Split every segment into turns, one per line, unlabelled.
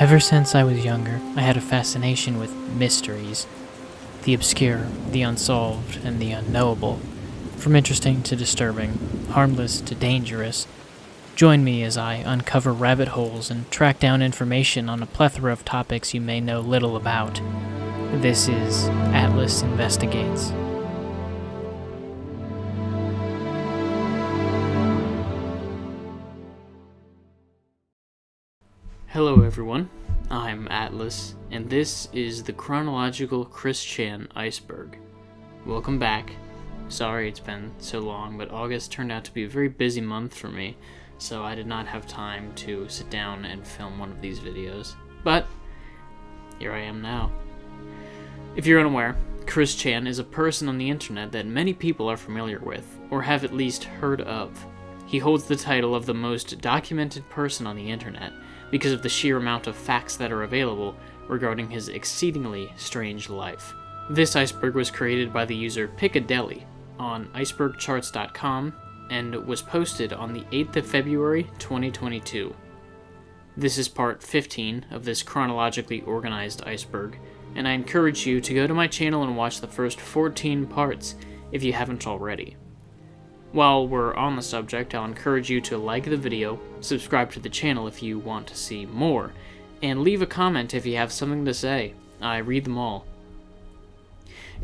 Ever since I was younger, I had a fascination with mysteries. The obscure, the unsolved, and the unknowable. From interesting to disturbing, harmless to dangerous. Join me as I uncover rabbit holes and track down information on a plethora of topics you may know little about. This is Atlas Investigates. Hello everyone, I'm Atlas, and this is the Chronological Chris Chan Iceberg. Welcome back. Sorry it's been so long, but August turned out to be a very busy month for me, so I did not have time to sit down and film one of these videos. But here I am now. If you're unaware, Chris Chan is a person on the internet that many people are familiar with, or have at least heard of. He holds the title of the most documented person on the internet, because of the sheer amount of facts that are available regarding his exceedingly strange life. This iceberg was created by the user Piccadilly on icebergcharts.com and was posted on the 8th of February 2022. This is part 15 of this chronologically organized iceberg, and I encourage you to go to my channel and watch the first 14 parts if you haven't already. While we're on the subject, I'll encourage you to like the video, subscribe to the channel if you want to see more, and leave a comment if you have something to say. I read them all.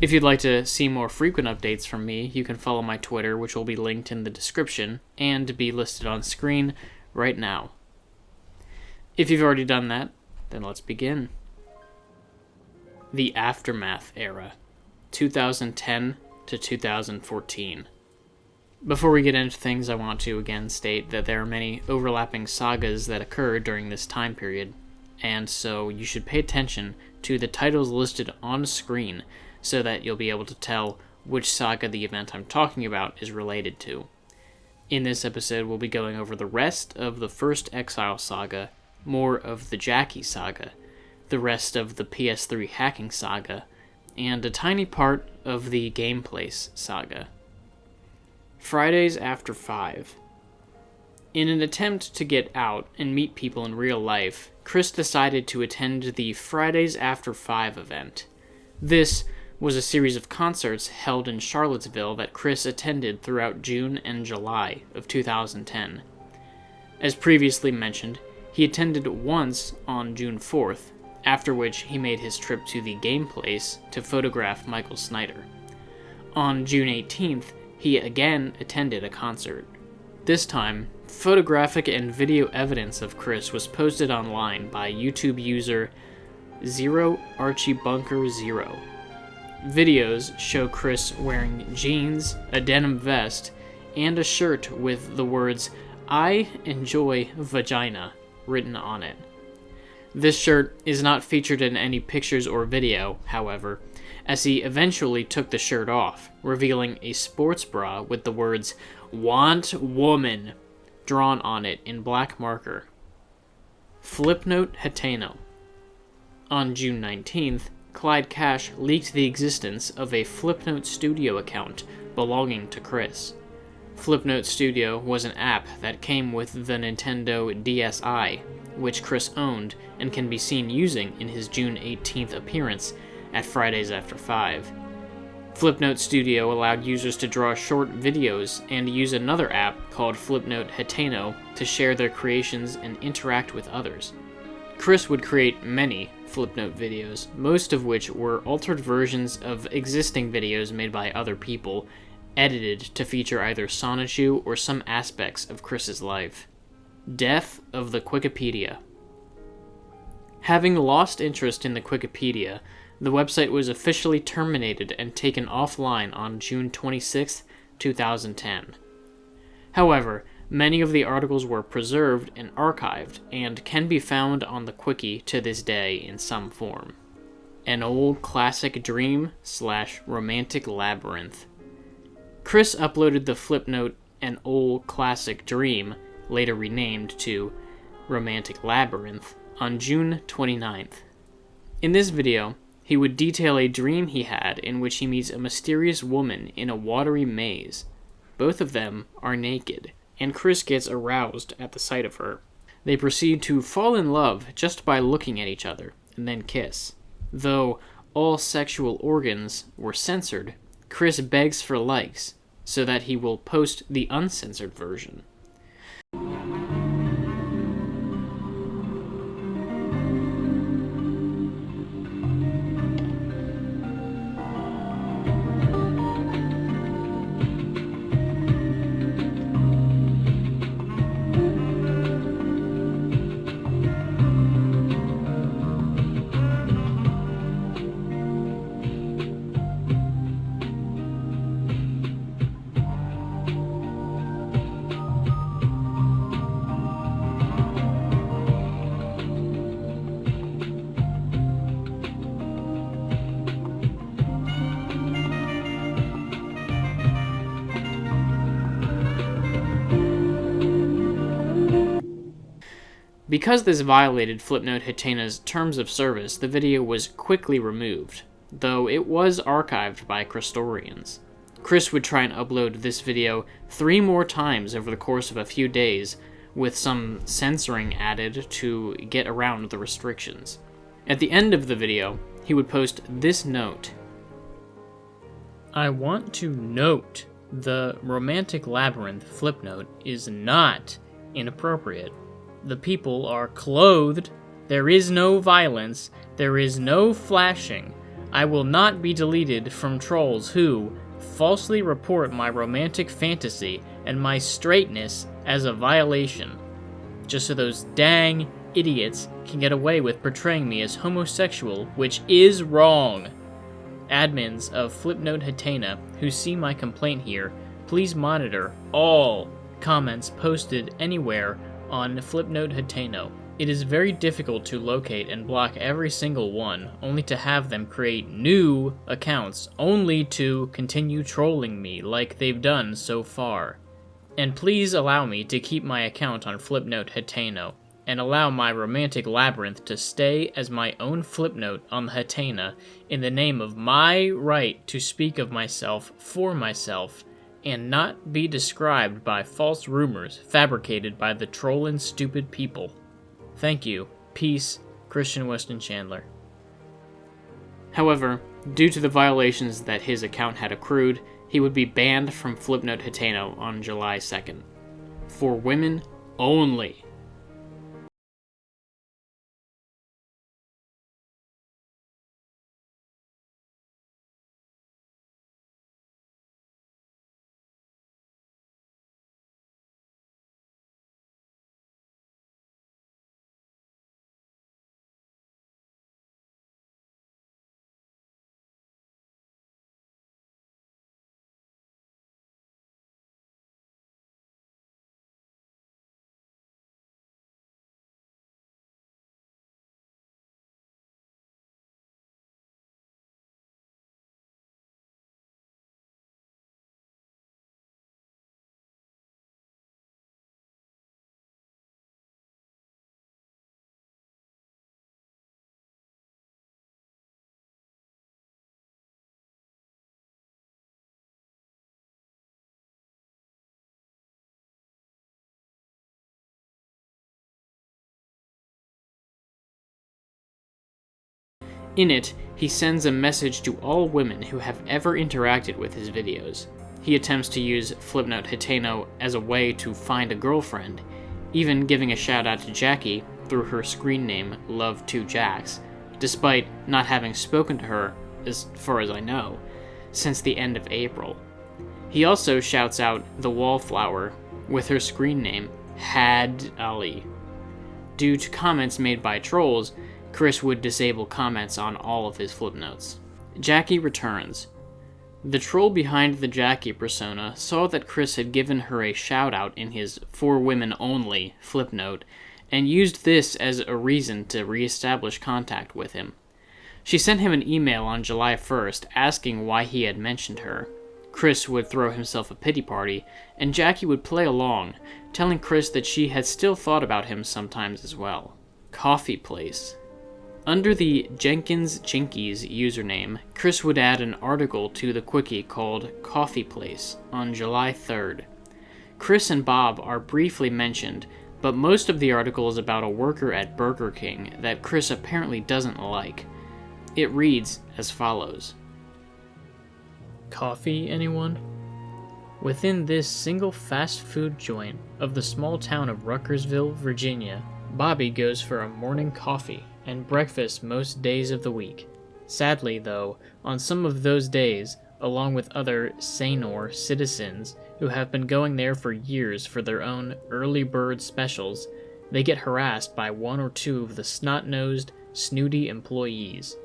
If you'd like to see more frequent updates from me, you can follow my Twitter, which will be linked in the description, and be listed on screen right now. If you've already done that, then let's begin. The Aftermath Era, 2010 to 2014. Before we get into things, I want to again state that there are many overlapping sagas that occurred during this time period, and so you should pay attention to the titles listed on screen so that you'll be able to tell which saga the event I'm talking about is related to. In this episode, we'll be going over the rest of the first Exile Saga, more of the Jackie Saga, the rest of the PS3 Hacking Saga, and a tiny part of the Gameplace Saga. Fridays after 5. In an attempt to get out and meet people in real life, Chris decided to attend the Fridays After 5 event. This was a series of concerts held in Charlottesville that Chris attended throughout June and July of 2010. As previously mentioned, he attended once on June 4th, after which he made his trip to the Gameplace to photograph Michael Snyder. On June 18th, he again attended a concert. This time, photographic and video evidence of Chris was posted online by YouTube user ZeroArchieBunker0. Videos show Chris wearing jeans, a denim vest, and a shirt with the words, "I enjoy vagina," written on it. This shirt is not featured in any pictures or video, however, as he eventually took the shirt off, revealing a sports bra with the words, "Want Woman," drawn on it in black marker. Flipnote Hatena. On June 19th, Clyde Cash leaked the existence of a Flipnote Studio account belonging to Chris. Flipnote Studio was an app that came with the Nintendo DSi, which Chris owned and can be seen using in his June 18th appearance at Fridays After 5. Flipnote Studio allowed users to draw short videos and use another app called Flipnote Hatena to share their creations and interact with others. Chris would create many Flipnote videos, most of which were altered versions of existing videos made by other people, edited to feature either Sonichu or some aspects of Chris's life. Death of the Wikipedia. Having lost interest in the Wikipedia, the website was officially terminated and taken offline on June 26, 2010. However, many of the articles were preserved and archived, and can be found on the Wiki to this day in some form. An Old Classic Dream / Romantic Labyrinth. Chris uploaded the Flipnote An Old Classic Dream, later renamed to Romantic Labyrinth, on June 29th. In this video, he would detail a dream he had in which he meets a mysterious woman in a watery maze. Both of them are naked, and Chris gets aroused at the sight of her. They proceed to fall in love just by looking at each other, and then kiss. Though all sexual organs were censored, Chris begs for likes so that he will post the uncensored version. Because this violated Flipnote Hatena's terms of service, the video was quickly removed, though it was archived by Christorians. Chris would try and upload this video 3 more times over the course of a few days, with some censoring added to get around the restrictions. At the end of the video, he would post this note. I want to note the Romantic Labyrinth Flipnote is not inappropriate. The people are clothed, there is no violence, there is no flashing. I will not be deleted from trolls who falsely report my romantic fantasy and my straightness as a violation, just so those dang idiots can get away with portraying me as homosexual, which is wrong. Admins of Flipnote Hatena who see my complaint here, please monitor all comments posted anywhere on Flipnote Hatena. It is very difficult to locate and block every single one, only to have them create new accounts, only to continue trolling me like they've done so far. And please allow me to keep my account on Flipnote Hatena, and allow my Romantic Labyrinth to stay as my own Flipnote on the Hatena in the name of my right to speak of myself for myself, and not be described by false rumors fabricated by the trollin' stupid people. Thank you. Peace, Christian Weston Chandler. However, due to the violations that his account had accrued, he would be banned from Flipnote Hatena on July 2nd. For women only. In it, he sends a message to all women who have ever interacted with his videos. He attempts to use Flipnote Hatena as a way to find a girlfriend, even giving a shout out to Jackie through her screen name Love2Jax, despite not having spoken to her, as far as I know, since the end of April. He also shouts out the Wallflower with her screen name Had Ali. Due to comments made by trolls, Chris would disable comments on all of his Flipnotes. Jackie returns. The troll behind the Jackie persona saw that Chris had given her a shout-out in his For Women Only Flipnote, and used this as a reason to re-establish contact with him. She sent him an email on July 1st asking why he had mentioned her. Chris would throw himself a pity party, and Jackie would play along, telling Chris that she had still thought about him sometimes as well. Coffee Place. Under the JenkinsJinkies username, Chris would add an article to the quickie called Coffee Place on July 3rd. Chris and Bob are briefly mentioned, but most of the article is about a worker at Burger King that Chris apparently doesn't like. It reads as follows. Coffee, anyone? Within this single fast food joint of the small town of Ruckersville, Virginia, Bobby goes for a morning coffee and breakfast most days of the week. Sadly, though, on some of those days, along with other sanor citizens who have been going there for years for their own early bird specials, they get harassed by one or two of the snot-nosed, snooty employees.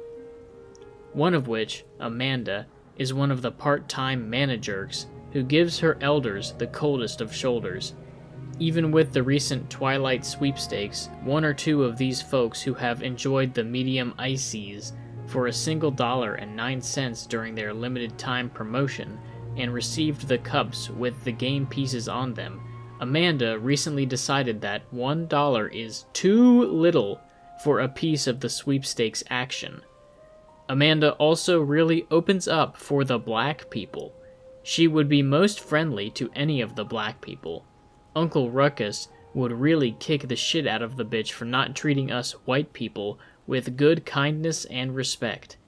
One of which, Amanda, is one of the part-time managers who gives her elders the coldest of shoulders. Even with the recent Twilight sweepstakes, one or two of these folks who have enjoyed the medium ices for $1.09 during their limited time promotion and received the cups with the game pieces on them, Amanda recently decided that $1 is too little for a piece of the sweepstakes action. Amanda also really opens up for the black people. She would be most friendly to any of the black people. Uncle Ruckus would really kick the shit out of the bitch for not treating us white people with good kindness and respect.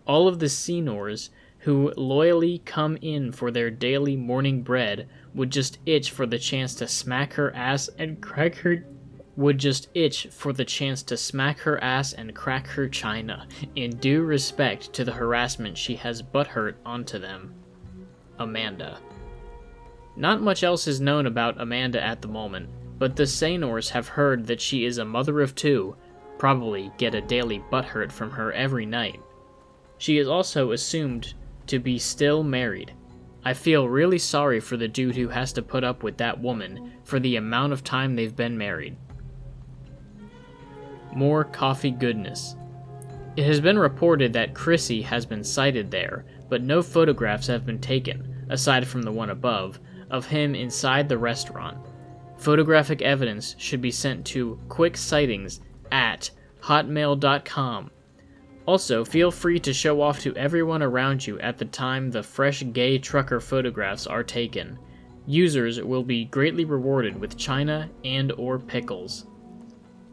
All of the senors who loyally come in for their daily morning bread would just itch for the chance to smack her ass and crack her china in due respect to the harassment she has butthurt onto them. Amanda. Not much else is known about Amanda at the moment, but the Sanors have heard that she is a mother of two, probably get a daily butthurt from her every night. She is also assumed to be still married. I feel really sorry for the dude who has to put up with that woman for the amount of time they've been married. More coffee goodness. It has been reported that Chrissy has been sighted there, but no photographs have been taken, aside from the one above, of him inside the restaurant. Photographic evidence should be sent to quicksightings@hotmail.com. Also, feel free to show off to everyone around you at the time the fresh gay trucker photographs are taken. Users will be greatly rewarded with china and or pickles.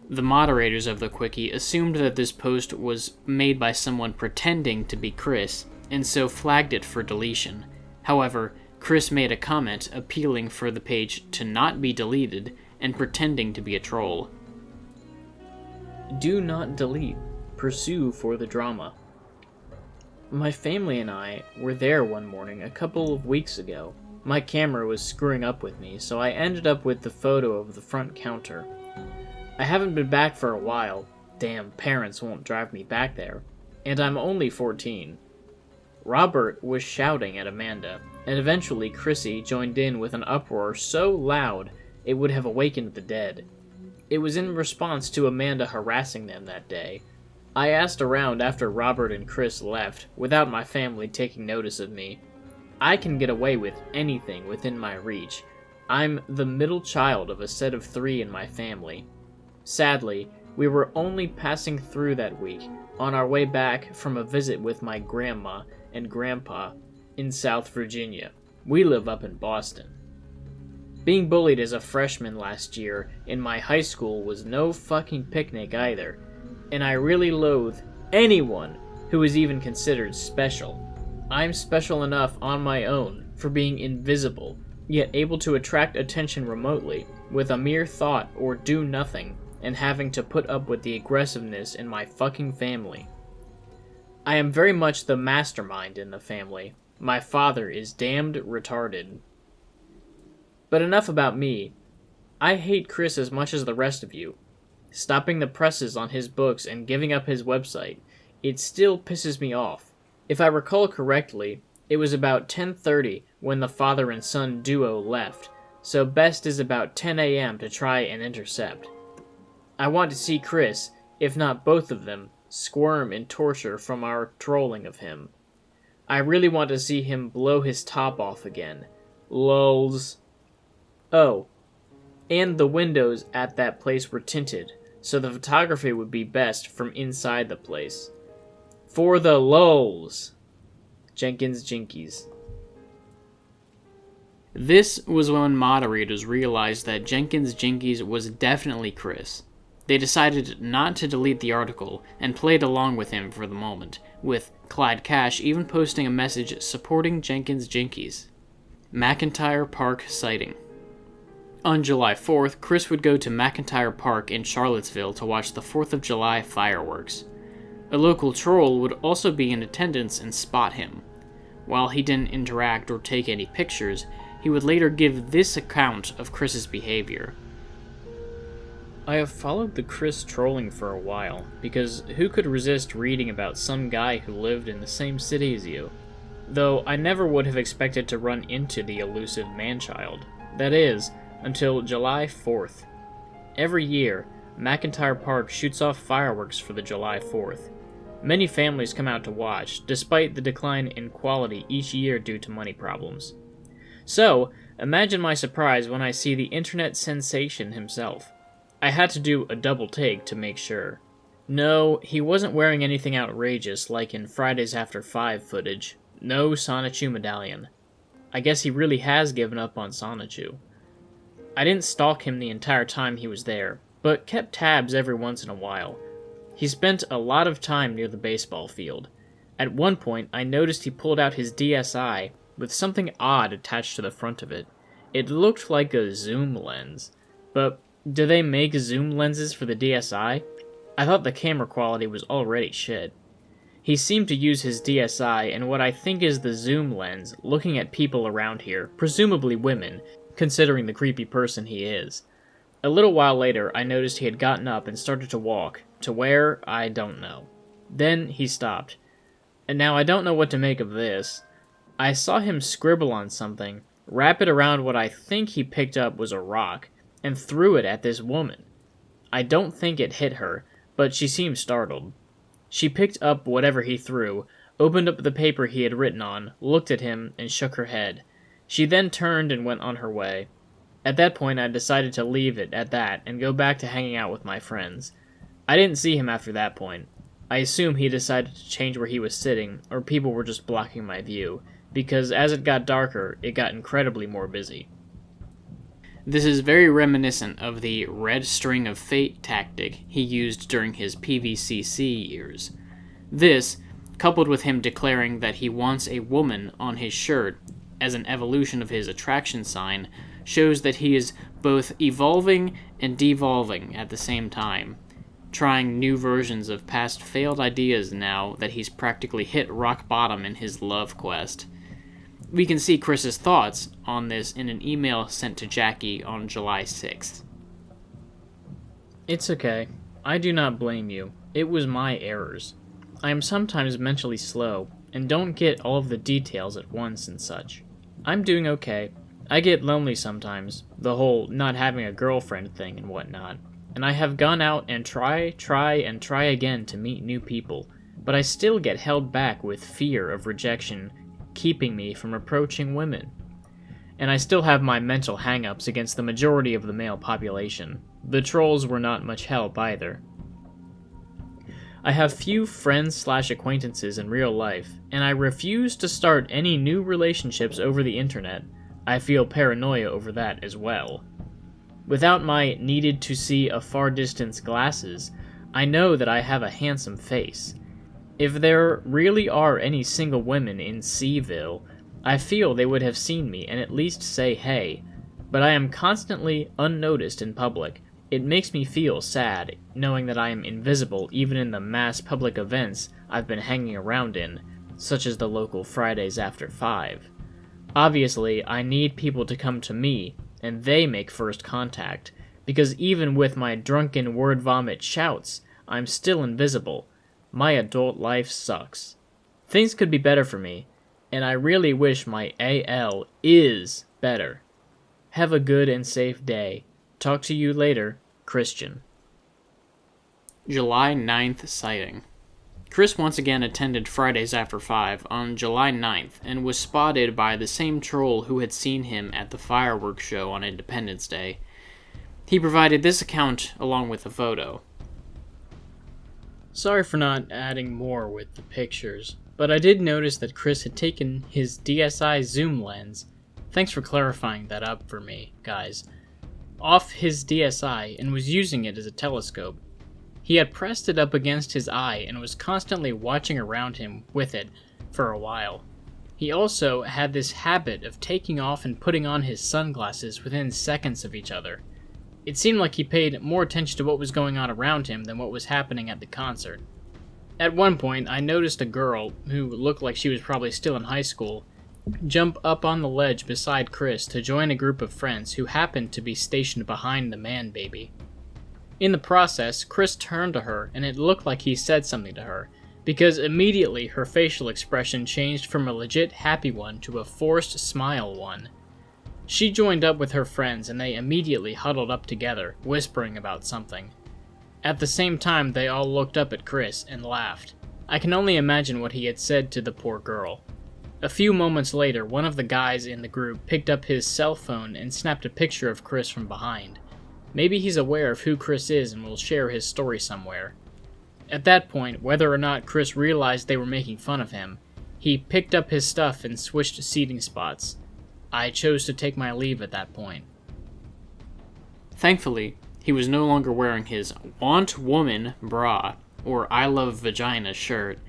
The moderators of the Quickie assumed that this post was made by someone pretending to be Chris, and so flagged it for deletion. However, Chris made a comment appealing for the page to not be deleted and pretending to be a troll. Do not delete. Pursue for the drama. My family and I were there one morning a couple of weeks ago. My camera was screwing up with me, so I ended up with the photo of the front counter. I haven't been back for a while. Damn, parents won't drive me back there. And I'm only 14. Robert was shouting at Amanda, and eventually Chrissy joined in with an uproar so loud it would have awakened the dead. It was in response to Amanda harassing them that day. I asked around after Robert and Chris left, without my family taking notice of me. I can get away with anything within my reach. I'm the middle child of a set of 3 in my family. Sadly, we were only passing through that week, on our way back from a visit with my grandma and grandpa in South Virginia. We live up in Boston. Being bullied as a freshman last year in my high school was no fucking picnic either, and I really loathe anyone who is even considered special. I'm special enough on my own for being invisible, yet able to attract attention remotely with a mere thought or do nothing, and having to put up with the aggressiveness in my fucking family. I am very much the mastermind in the family. My father is damned retarded. But enough about me. I hate Chris as much as the rest of you. Stopping the presses on his books and giving up his website, it still pisses me off. If I recall correctly, it was about 10:30 when the father and son duo left, so best is about 10 a.m. to try and intercept. I want to see Chris, if not both of them, squirm in torture from our trolling of him. I really want to see him blow his top off again. Lulz. Oh, and the windows at that place were tinted, so the photography would be best from inside the place. For the lulz. Jenkins Jinkies. This was when moderators realized that Jenkins Jinkies was definitely Chris. They decided not to delete the article and played along with him for the moment, with Clyde Cash even posting a message supporting Jenkins Jinkies. McIntire Park sighting. On July 4th, Chris would go to McIntire Park in Charlottesville to watch the 4th of July fireworks. A local troll would also be in attendance and spot him. While he didn't interact or take any pictures, he would later give this account of Chris's behavior. I have followed the Chris trolling for a while, because who could resist reading about some guy who lived in the same city as you? Though I never would have expected to run into the elusive man-child. That is, until July 4th. Every year, McIntire Park shoots off fireworks for the July 4th. Many families come out to watch, despite the decline in quality each year due to money problems. So, imagine my surprise when I see the internet sensation himself. I had to do a double take to make sure. No, he wasn't wearing anything outrageous like in Fridays After 5 footage. No Sonichu medallion. I guess he really has given up on Sonichu. I didn't stalk him the entire time he was there, but kept tabs every once in a while. He spent a lot of time near the baseball field. At one point, I noticed he pulled out his DSi with something odd attached to the front of it. It looked like a zoom lens. But do they make zoom lenses for the DSi? I thought the camera quality was already shit. He seemed to use his DSi and what I think is the zoom lens, looking at people around here, presumably women, considering the creepy person he is. A little while later, I noticed he had gotten up and started to walk. To where, I don't know. Then he stopped. And now I don't know what to make of this. I saw him scribble on something, wrap it around what I think he picked up was a rock, and threw it at this woman. I don't think it hit her, but she seemed startled. She picked up whatever he threw, opened up the paper he had written on, looked at him, and shook her head. She then turned and went on her way. At that point, I decided to leave it at that and go back to hanging out with my friends. I didn't see him after that point. I assume he decided to change where he was sitting, or people were just blocking my view, because as it got darker, it got incredibly more busy. This is very reminiscent of the red string of fate tactic he used during his PVCC years. This, coupled with him declaring that he wants a woman on his shirt as an evolution of his attraction sign, shows that he is both evolving and devolving at the same time, trying new versions of past failed ideas now that he's practically hit rock bottom in his love quest. We can see Chris's thoughts on this in an email sent to Jackie on July 6th. It's okay. I do not blame you. It was my errors. I am sometimes mentally slow, and don't get all of the details at once and such. I'm doing okay. I get lonely sometimes, the whole not having a girlfriend thing and whatnot, and I have gone out and try again to meet new people, but I still get held back with fear of rejection keeping me from approaching women. And I still have my mental hang-ups against the majority of the male population. The trolls were not much help either. I have few friends/acquaintances in real life, and I refuse to start any new relationships over the internet. I feel paranoia over that as well. Without my needed-to-see-a-far-distance glasses, I know that I have a handsome face. If there really are any single women in Seaville, I feel they would have seen me and at least say hey, but I am constantly unnoticed in public. It makes me feel sad, knowing that I am invisible even in the mass public events I've been hanging around in, such as the local Fridays After 5. Obviously, I need people to come to me, and they make first contact, because even with my drunken word vomit shouts, I'm still invisible. My adult life sucks. Things could be better for me, and I really wish my AL is better. Have a good and safe day. Talk to you later, Christian. July 9th sighting. Chris once again attended Fridays After 5 on July 9th and was spotted by the same troll who had seen him at the fireworks show on Independence Day. He provided this account along with a photo. Sorry for not adding more with the pictures, but I did notice that Chris had taken his DSi zoom lens, Thanks for clarifying that up for me, guys. Off his DSi and was using it as a telescope. He had pressed it up against his eye and was constantly watching around him with it for a while. He also had this habit of taking off and putting on his sunglasses within seconds of each other. It seemed like he paid more attention to what was going on around him than what was happening at the concert. At one point, I noticed a girl, who looked like she was probably still in high school, jump up on the ledge beside Chris to join a group of friends who happened to be stationed behind the man baby. In the process, Chris turned to her and it looked like he said something to her, because immediately her facial expression changed from a legit happy one to a forced smile one. She joined up with her friends and they immediately huddled up together, whispering about something. At the same time, they all looked up at Chris and laughed. I can only imagine what he had said to the poor girl. A few moments later, one of the guys in the group picked up his cell phone and snapped a picture of Chris from behind. Maybe he's aware of who Chris is and will share his story somewhere. At that point, whether or not Chris realized they were making fun of him, he picked up his stuff and switched seating spots. I chose to take my leave at that point. Thankfully, he was no longer wearing his Want Woman bra or I Love Vagina shirt.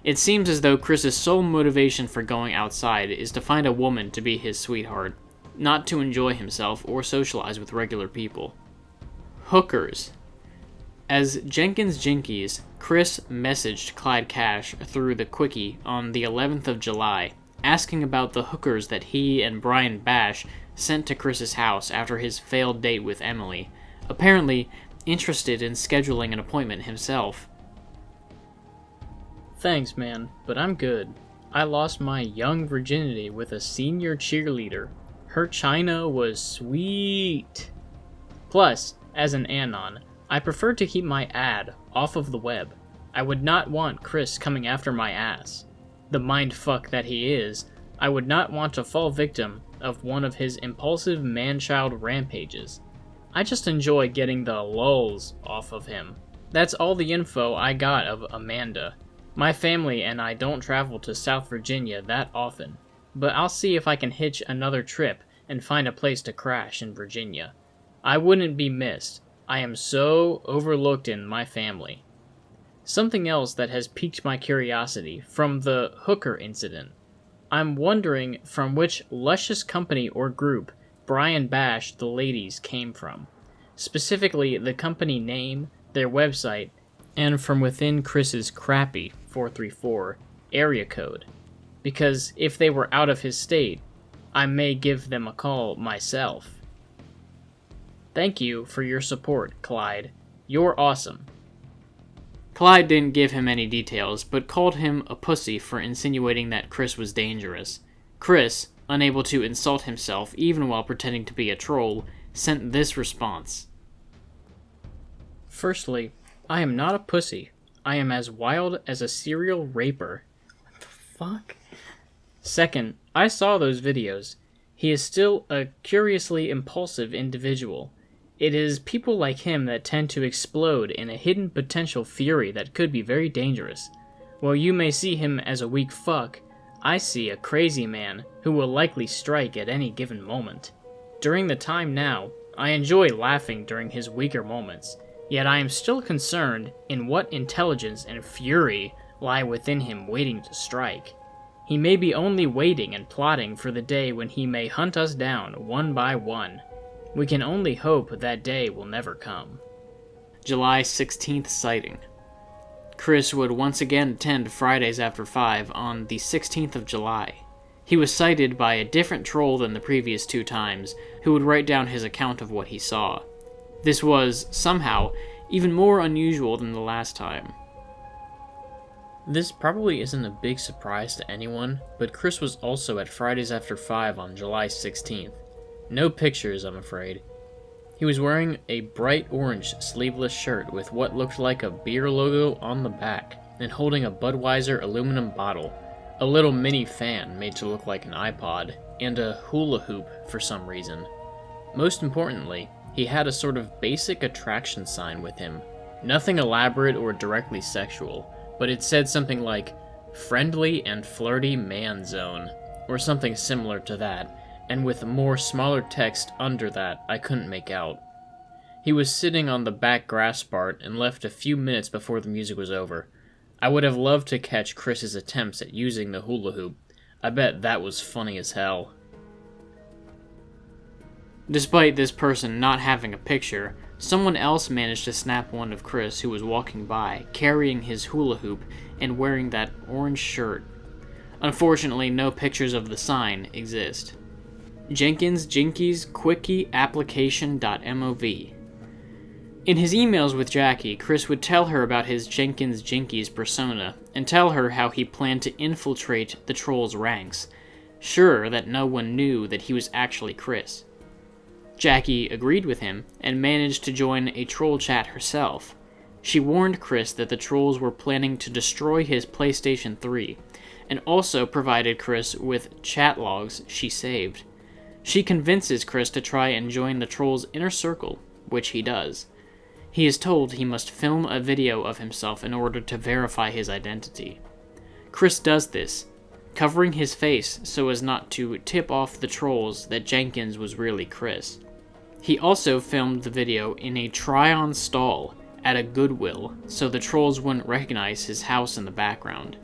It seems as though Chris's sole motivation for going outside is to find a woman to be his sweetheart, not to enjoy himself or socialize with regular people. Hookers. As Jenkins Jinkies, Chris messaged Clyde Cash through the Quickie on the 11th of July, asking about the hookers that he and Brian Bash sent to Chris's house after his failed date with Emily, apparently interested in scheduling an appointment himself. Thanks, man, but I'm good. I lost my young virginity with a senior cheerleader. Her china was sweet. Plus, as an anon, I prefer to keep my ad off of the web. I would not want Chris coming after my ass. The mindfuck that he is, I would not want to fall victim of one of his impulsive man-child rampages. I just enjoy getting the lulz off of him. That's all the info I got of Amanda. My family and I don't travel to South Virginia that often, but I'll see if I can hitch another trip and find a place to crash in Virginia. I wouldn't be missed. I am so overlooked in my family. Something else that has piqued my curiosity from the hooker incident. I'm wondering from which luscious company or group Brian Bash the ladies came from. Specifically the company name, their website, and from within Chris's crappy 434 area code. Because if they were out of his state, I may give them a call myself. Thank you for your support, Clyde. You're awesome. Clyde didn't give him any details, but called him a pussy for insinuating that Chris was dangerous. Chris, unable to insult himself even while pretending to be a troll, sent this response. Firstly, I am not a pussy. I am as wild as a serial raper. What the fuck? Second, I saw those videos. He is still a curiously impulsive individual. It is people like him that tend to explode in a hidden potential fury that could be very dangerous. While you may see him as a weak fuck, I see a crazy man who will likely strike at any given moment. During the time now, I enjoy laughing during his weaker moments, yet I am still concerned in what intelligence and fury lie within him waiting to strike. He may be only waiting and plotting for the day when he may hunt us down one by one. We can only hope that day will never come. July 16th sighting. Chris would once again attend Fridays After 5 on the 16th of July. He was sighted by a different troll than the previous two times, who would write down his account of what he saw. This was, somehow, even more unusual than the last time. This probably isn't a big surprise to anyone, but Chris was also at Fridays After 5 on July 16th. No pictures, I'm afraid. He was wearing a bright orange sleeveless shirt with what looked like a beer logo on the back, and holding a Budweiser aluminum bottle, a little mini fan made to look like an iPod, and a hula hoop for some reason. Most importantly, he had a sort of basic attraction sign with him. Nothing elaborate or directly sexual, but it said something like, "Friendly and Flirty Man Zone," or something similar to that, and with more smaller text under that I couldn't make out. He was sitting on the back grass part and left a few minutes before the music was over. I would have loved to catch Chris's attempts at using the hula hoop. I bet that was funny as hell. Despite this person not having a picture, someone else managed to snap one of Chris who was walking by, carrying his hula hoop and wearing that orange shirt. Unfortunately, no pictures of the sign exist. JenkinsJinkiesCwckiApplication.MOV. In his emails with Jackie, Chris would tell her about his Jenkins Jinkies persona, and tell her how he planned to infiltrate the troll's ranks, sure that no one knew that he was actually Chris. Jackie agreed with him, and managed to join a troll chat herself. She warned Chris that the trolls were planning to destroy his PlayStation 3, and also provided Chris with chat logs she saved. She convinces Chris to try and join the troll's inner circle, which he does. He is told he must film a video of himself in order to verify his identity. Chris does this, covering his face so as not to tip off the trolls that Jenkins was really Chris. He also filmed the video in a try-on stall at a Goodwill so the trolls wouldn't recognize his house in the background.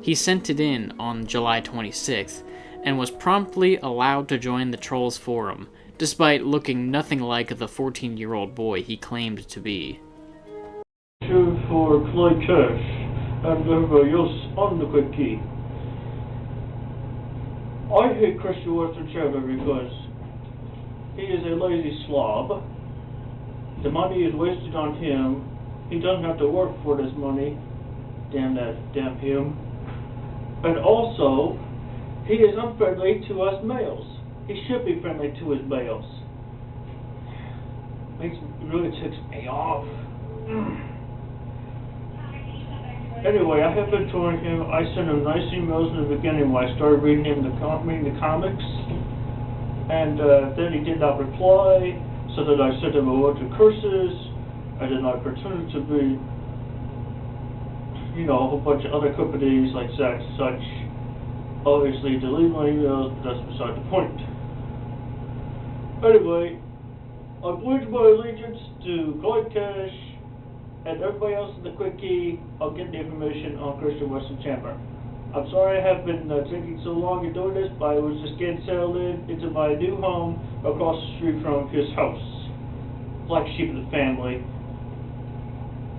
He sent it in on July 26th and was promptly allowed to join the trolls forum, despite looking nothing like the 14-year-old boy he claimed to be.
For Clay Cash and use on the quick key. I hate Christian Western Cheddar because he is a lazy slob. The money is wasted on him. He doesn't have to work for this money. Damn him. And also, he is unfriendly to us males. He should be friendly to his males. Really ticks me off. Anyway, I have been touring him. I sent him nice emails in the beginning when I started reading the comics. And then he did not reply, so that I sent him a bunch of curses. I did not pretend to be, a whole bunch of other companies like that, such. Obviously, delete my emails, but that's beside the point. Anyway, I pledge my allegiance to Glide Cash and everybody else in the quick key. I'll get the information on Christian Western Chamber. I'm sorry I have been taking so long in doing this, but I was just getting settled into my new home across the street from his house. Black sheep of the family.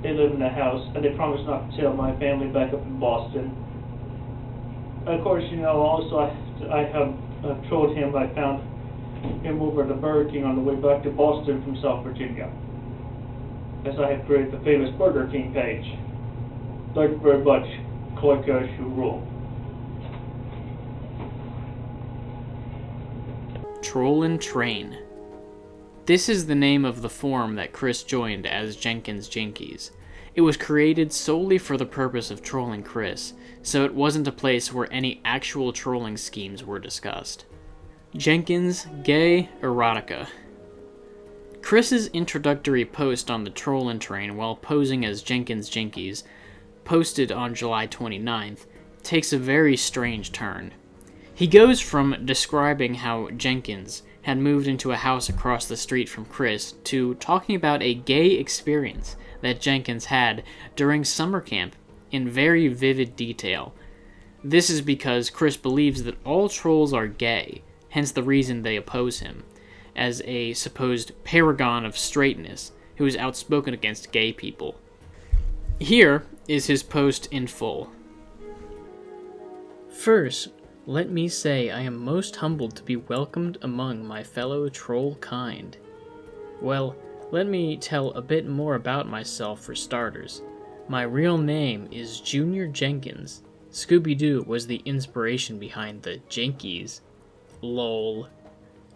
They live in the house, and they promised not to tell my family back up in Boston. And of course, also I have trolled him. I found him over at the Burger King on the way back to Boston from South Virginia, as I have created the famous Burger King page. Thank you very much. Click as you rule.
Trollin Train. This is the name of the forum that Chris joined as Jenkins Jinkies. It was created solely for the purpose of trolling Chris, so it wasn't a place where any actual trolling schemes were discussed. Jenkins Gay Erotica. Chris's introductory post on the Trollin Train while posing as Jenkins Jinkies, posted on July 29th, takes a very strange turn. He goes from describing how Jenkins had moved into a house across the street from Chris to talking about a gay experience that Jenkins had during summer camp in very vivid detail. This is because Chris believes that all trolls are gay, hence the reason they oppose him, as a supposed paragon of straightness who is outspoken against gay people. Here is his post in full. First, let me say I am most humbled to be welcomed among my fellow troll kind. Well, let me tell a bit more about myself for starters. My real name is Junior Jenkins. Scooby-Doo was the inspiration behind the Jinkies. LOL.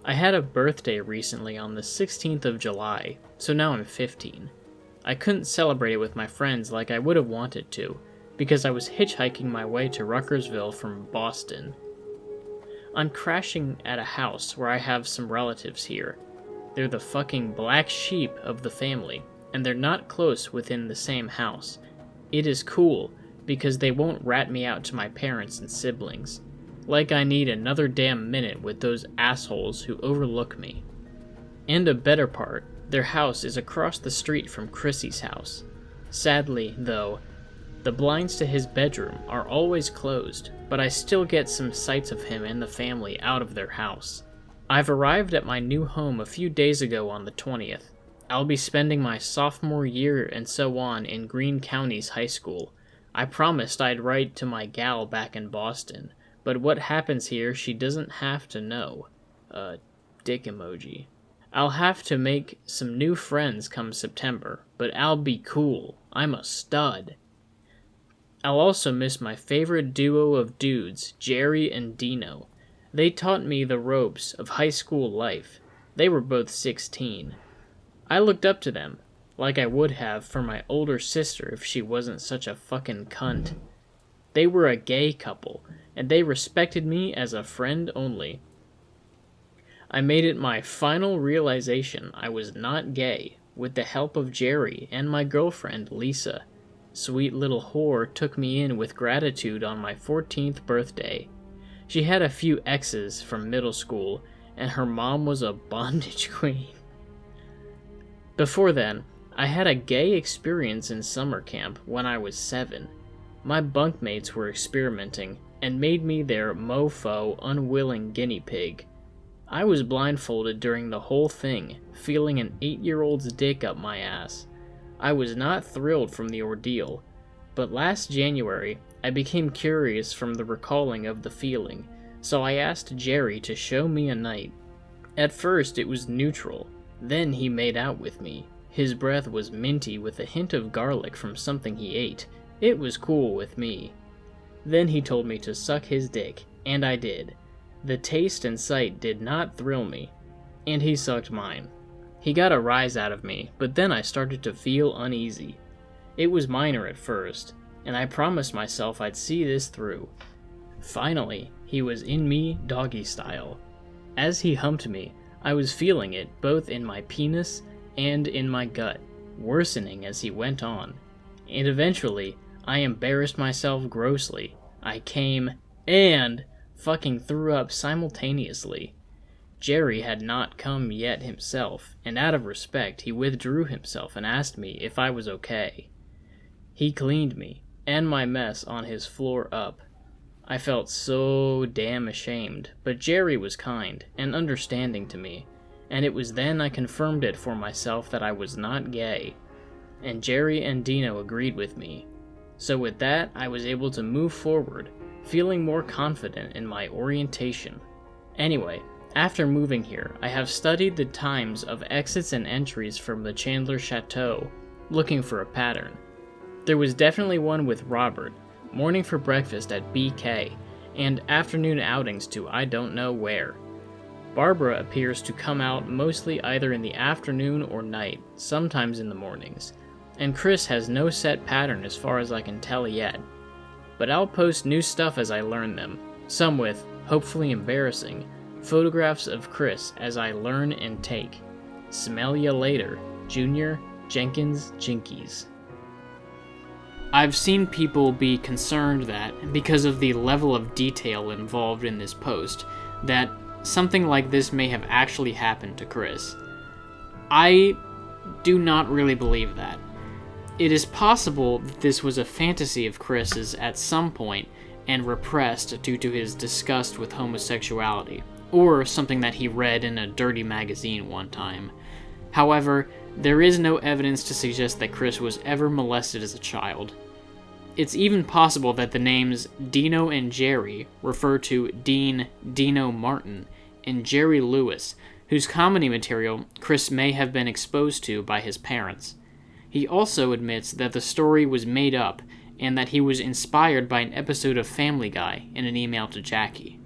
I had a birthday recently on the 16th of July, so now I'm 15. I couldn't celebrate it with my friends like I would have wanted to, because I was hitchhiking my way to Ruckersville from Boston. I'm crashing at a house where I have some relatives here. They're the fucking black sheep of the family, and they're not close within the same house. It is cool, because they won't rat me out to my parents and siblings. like I need another damn minute with those assholes who overlook me. And a better part, their house is across the street from Chrissy's house. Sadly, though, the blinds to his bedroom are always closed, but I still get some sights of him and the family out of their house. I've arrived at my new home a few days ago on the 20th. I'll be spending my sophomore year and so on in Greene County's high school. I promised I'd write to my gal back in Boston, but what happens here she doesn't have to know. Dick emoji. I'll have to make some new friends come September, but I'll be cool. I'm a stud. I'll also miss my favorite duo of dudes, Jerry and Dino. They taught me the ropes of high school life. They were both 16. I looked up to them, like I would have for my older sister if she wasn't such a fucking cunt. They were a gay couple, and they respected me as a friend only. I made it my final realization I was not gay with the help of Jerry and my girlfriend Lisa. Sweet little whore took me in with gratitude on my 14th birthday. She had a few exes from middle school, and her mom was a bondage queen. Before then, I had a gay experience in summer camp when I was 7. My bunkmates were experimenting and made me their mofo unwilling guinea pig. I was blindfolded during the whole thing, feeling an 8-year-old's dick up my ass. I was not thrilled from the ordeal, but last January I became curious from the recalling of the feeling, so I asked Jerry to show me a night. At first it was neutral, then he made out with me. His breath was minty with a hint of garlic from something he ate. It was cool with me. Then he told me to suck his dick, and I did. The taste and sight did not thrill me, and he sucked mine. He got a rise out of me, but then I started to feel uneasy. It was minor at first, and I promised myself I'd see this through. Finally, he was in me doggy style. As he humped me, I was feeling it both in my penis and in my gut, worsening as he went on. And eventually, I embarrassed myself grossly. I came and fucking threw up simultaneously. Jerry had not come yet himself, and out of respect, he withdrew himself and asked me if I was okay. He cleaned me, and my mess on his floor up. I felt so damn ashamed, but Jerry was kind and understanding to me, and it was then I confirmed it for myself that I was not gay, and Jerry and Dino agreed with me. So with that, I was able to move forward, feeling more confident in my orientation. Anyway, after moving here, I have studied the times of exits and entries from the Chandler Chateau, looking for a pattern. There was definitely one with Robert, morning for breakfast at BK, and afternoon outings to I don't know where. Barbara appears to come out mostly either in the afternoon or night, sometimes in the mornings, and Chris has no set pattern as far as I can tell yet. But I'll post new stuff as I learn them, some with, hopefully embarrassing, photographs of Chris as I learn and take. Smell ya later, Junior Jenkins Jinkies. I've seen people be concerned that, because of the level of detail involved in this post, that something like this may have actually happened to Chris. I do not really believe that. It is possible that this was a fantasy of Chris's at some point and repressed due to his disgust with homosexuality, or something that he read in a dirty magazine one time. However, there is no evidence to suggest that Chris was ever molested as a child. It's even possible that the names Dino and Jerry refer to Dean Dino Martin and Jerry Lewis, whose comedy material Chris may have been exposed to by his parents. He also admits that the story was made up and that he was inspired by an episode of Family Guy in an email to Jackie.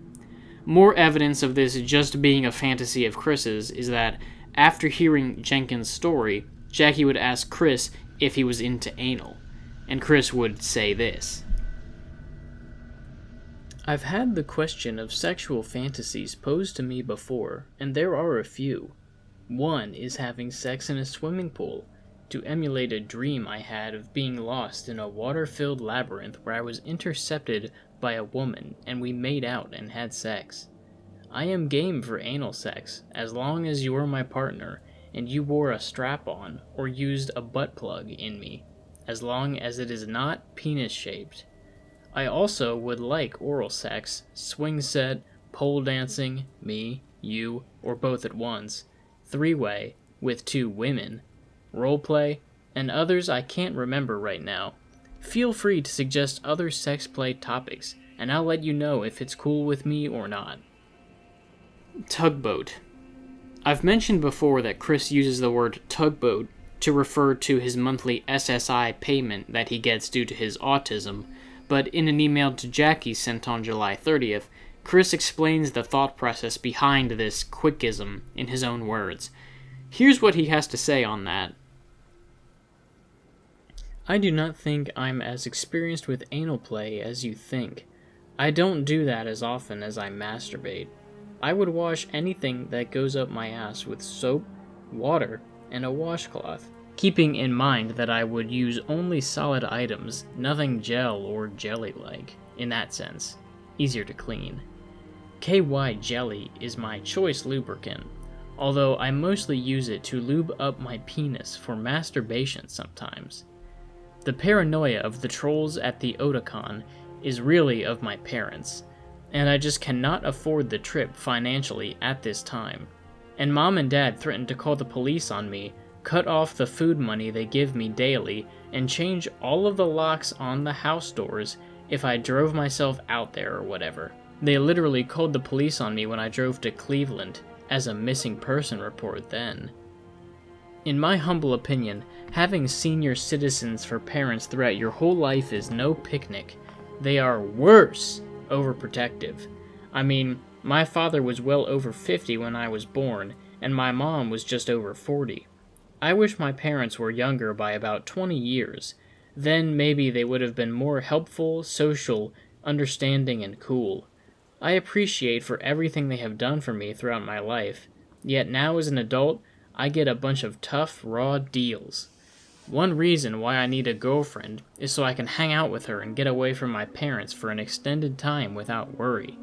More evidence of this just being a fantasy of Chris's is that, after hearing Jenkins' story, Jackie would ask Chris if he was into anal, and Chris would say this. I've had the question of sexual fantasies posed to me before, and there are a few. One is having sex in a swimming pool, to emulate a dream I had of being lost in a water-filled labyrinth where I was intercepted by a woman and we made out and had sex. I am game for anal sex, as long as you're my partner and you wore a strap-on or used a butt plug in me, as long as it is not penis-shaped. I also would like oral sex, swing set, pole dancing, me, you, or both at once, three-way, with 2 women, roleplay, and others I can't remember right now. Feel free to suggest other sex play topics, and I'll let you know if it's cool with me or not. Tugboat. I've mentioned before that Chris uses the word tugboat to refer to his monthly SSI payment that he gets due to his autism, but in an email to Jackie sent on July 30th, Chris explains the thought process behind this quickism in his own words. Here's what he has to say on that. I do not think I'm as experienced with anal play as you think. I don't do that as often as I masturbate. I would wash anything that goes up my ass with soap, water, and a washcloth, keeping in mind that I would use only solid items, nothing gel or jelly-like, in that sense. Easier to clean. KY jelly is my choice lubricant, although I mostly use it to lube up my penis for masturbation sometimes. The paranoia of the trolls at the Otakon is really of my parents, and I just cannot afford the trip financially at this time. And Mom and Dad threatened to call the police on me, cut off the food money they give me daily, and change all of the locks on the house doors if I drove myself out there or whatever. They literally called the police on me when I drove to Cleveland, as a missing person report then. In my humble opinion, having senior citizens for parents throughout your whole life is no picnic. They are worse overprotective. I mean, my father was well over 50 when I was born, and my mom was just over 40. I wish my parents were younger by about 20 years. Then maybe they would have been more helpful, social, understanding, and cool. I appreciate for everything they have done for me throughout my life, yet now as an adult, I get a bunch of tough, raw deals. One reason why I need a girlfriend is so I can hang out with her and get away from my parents for an extended time without worry.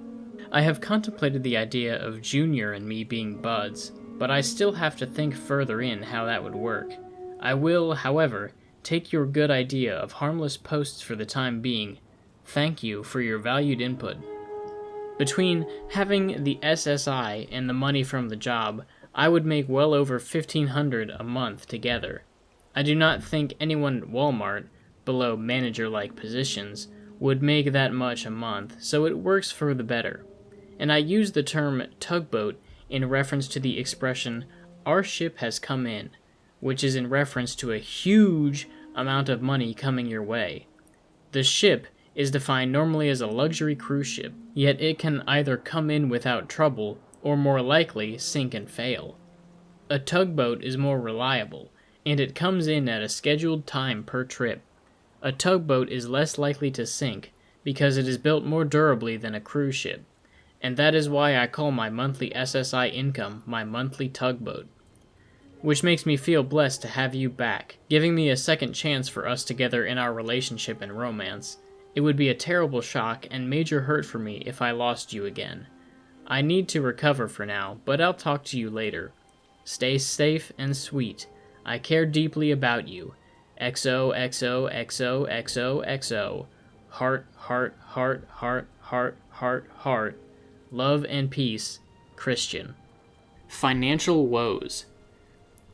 I have contemplated the idea of Junior and me being buds, but I still have to think further in how that would work. I will, however, take your good idea of harmless posts for the time being. Thank you for your valued input. Between having the SSI and the money from the job, I would make well over $1,500 a month together. I do not think anyone at Walmart, below manager-like positions, would make that much a month, so it works for the better. And I use the term tugboat in reference to the expression, our ship has come in, which is in reference to a huge amount of money coming your way. The ship is defined normally as a luxury cruise ship, yet it can either come in without trouble, or more likely, sink and fail. A tugboat is more reliable, and it comes in at a scheduled time per trip. A tugboat is less likely to sink, because it is built more durably than a cruise ship, and that is why I call my monthly SSI income my monthly tugboat. Which makes me feel blessed to have you back, giving me a second chance for us together in our relationship and romance. It would be a terrible shock and major hurt for me if I lost you again. I need to recover for now, but I'll talk to you later. Stay safe and sweet. I care deeply about you. XOXOXOXOXO. Heart, heart, heart, heart, heart, heart, heart. Love and peace, Christian. Financial woes.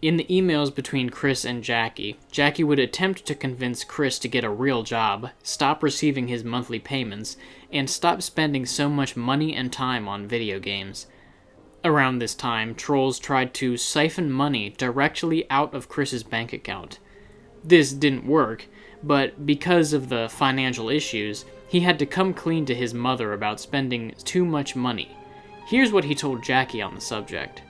In the emails between Chris and Jackie, Jackie would attempt to convince Chris to get a real job, stop receiving his monthly payments, and stop spending so much money and time on video games. Around this time, trolls tried to siphon money directly out of Chris's bank account. This didn't work, but because of the financial issues, he had to come clean to his mother about spending too much money. Here's what he told Jackie on the subject.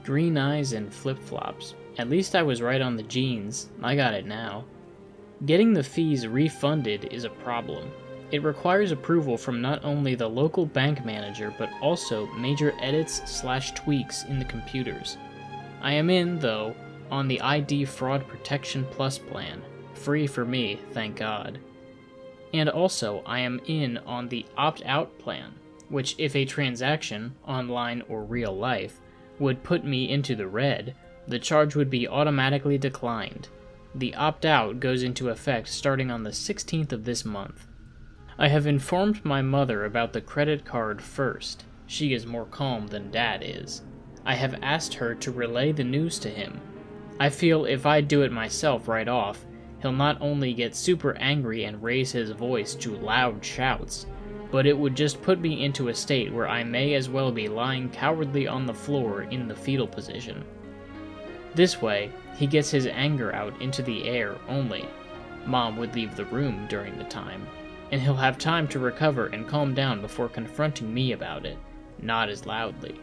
Green eyes and flip-flops. At least I was right on the jeans. I got it now. Getting the fees refunded is a problem. It requires approval from not only the local bank manager, but also major edits/tweaks in the computers. I am in, though, on the ID Fraud Protection Plus plan. Free for me, thank God. And also, I am in on the Opt-Out plan, which if a transaction, online or real life, would put me into the red, the charge would be automatically declined. The opt-out goes into effect starting on the 16th of this month. I have informed my mother about the credit card first. She is more calm than Dad is. I have asked her to relay the news to him. I feel if I do it myself right off, he'll not only get super angry and raise his voice to loud shouts, but it would just put me into a state where I may as well be lying cowardly on the floor in the fetal position. This way, he gets his anger out into the air only. Mom would leave the room during the time, and he'll have time to recover and calm down before confronting me about it, not as loudly.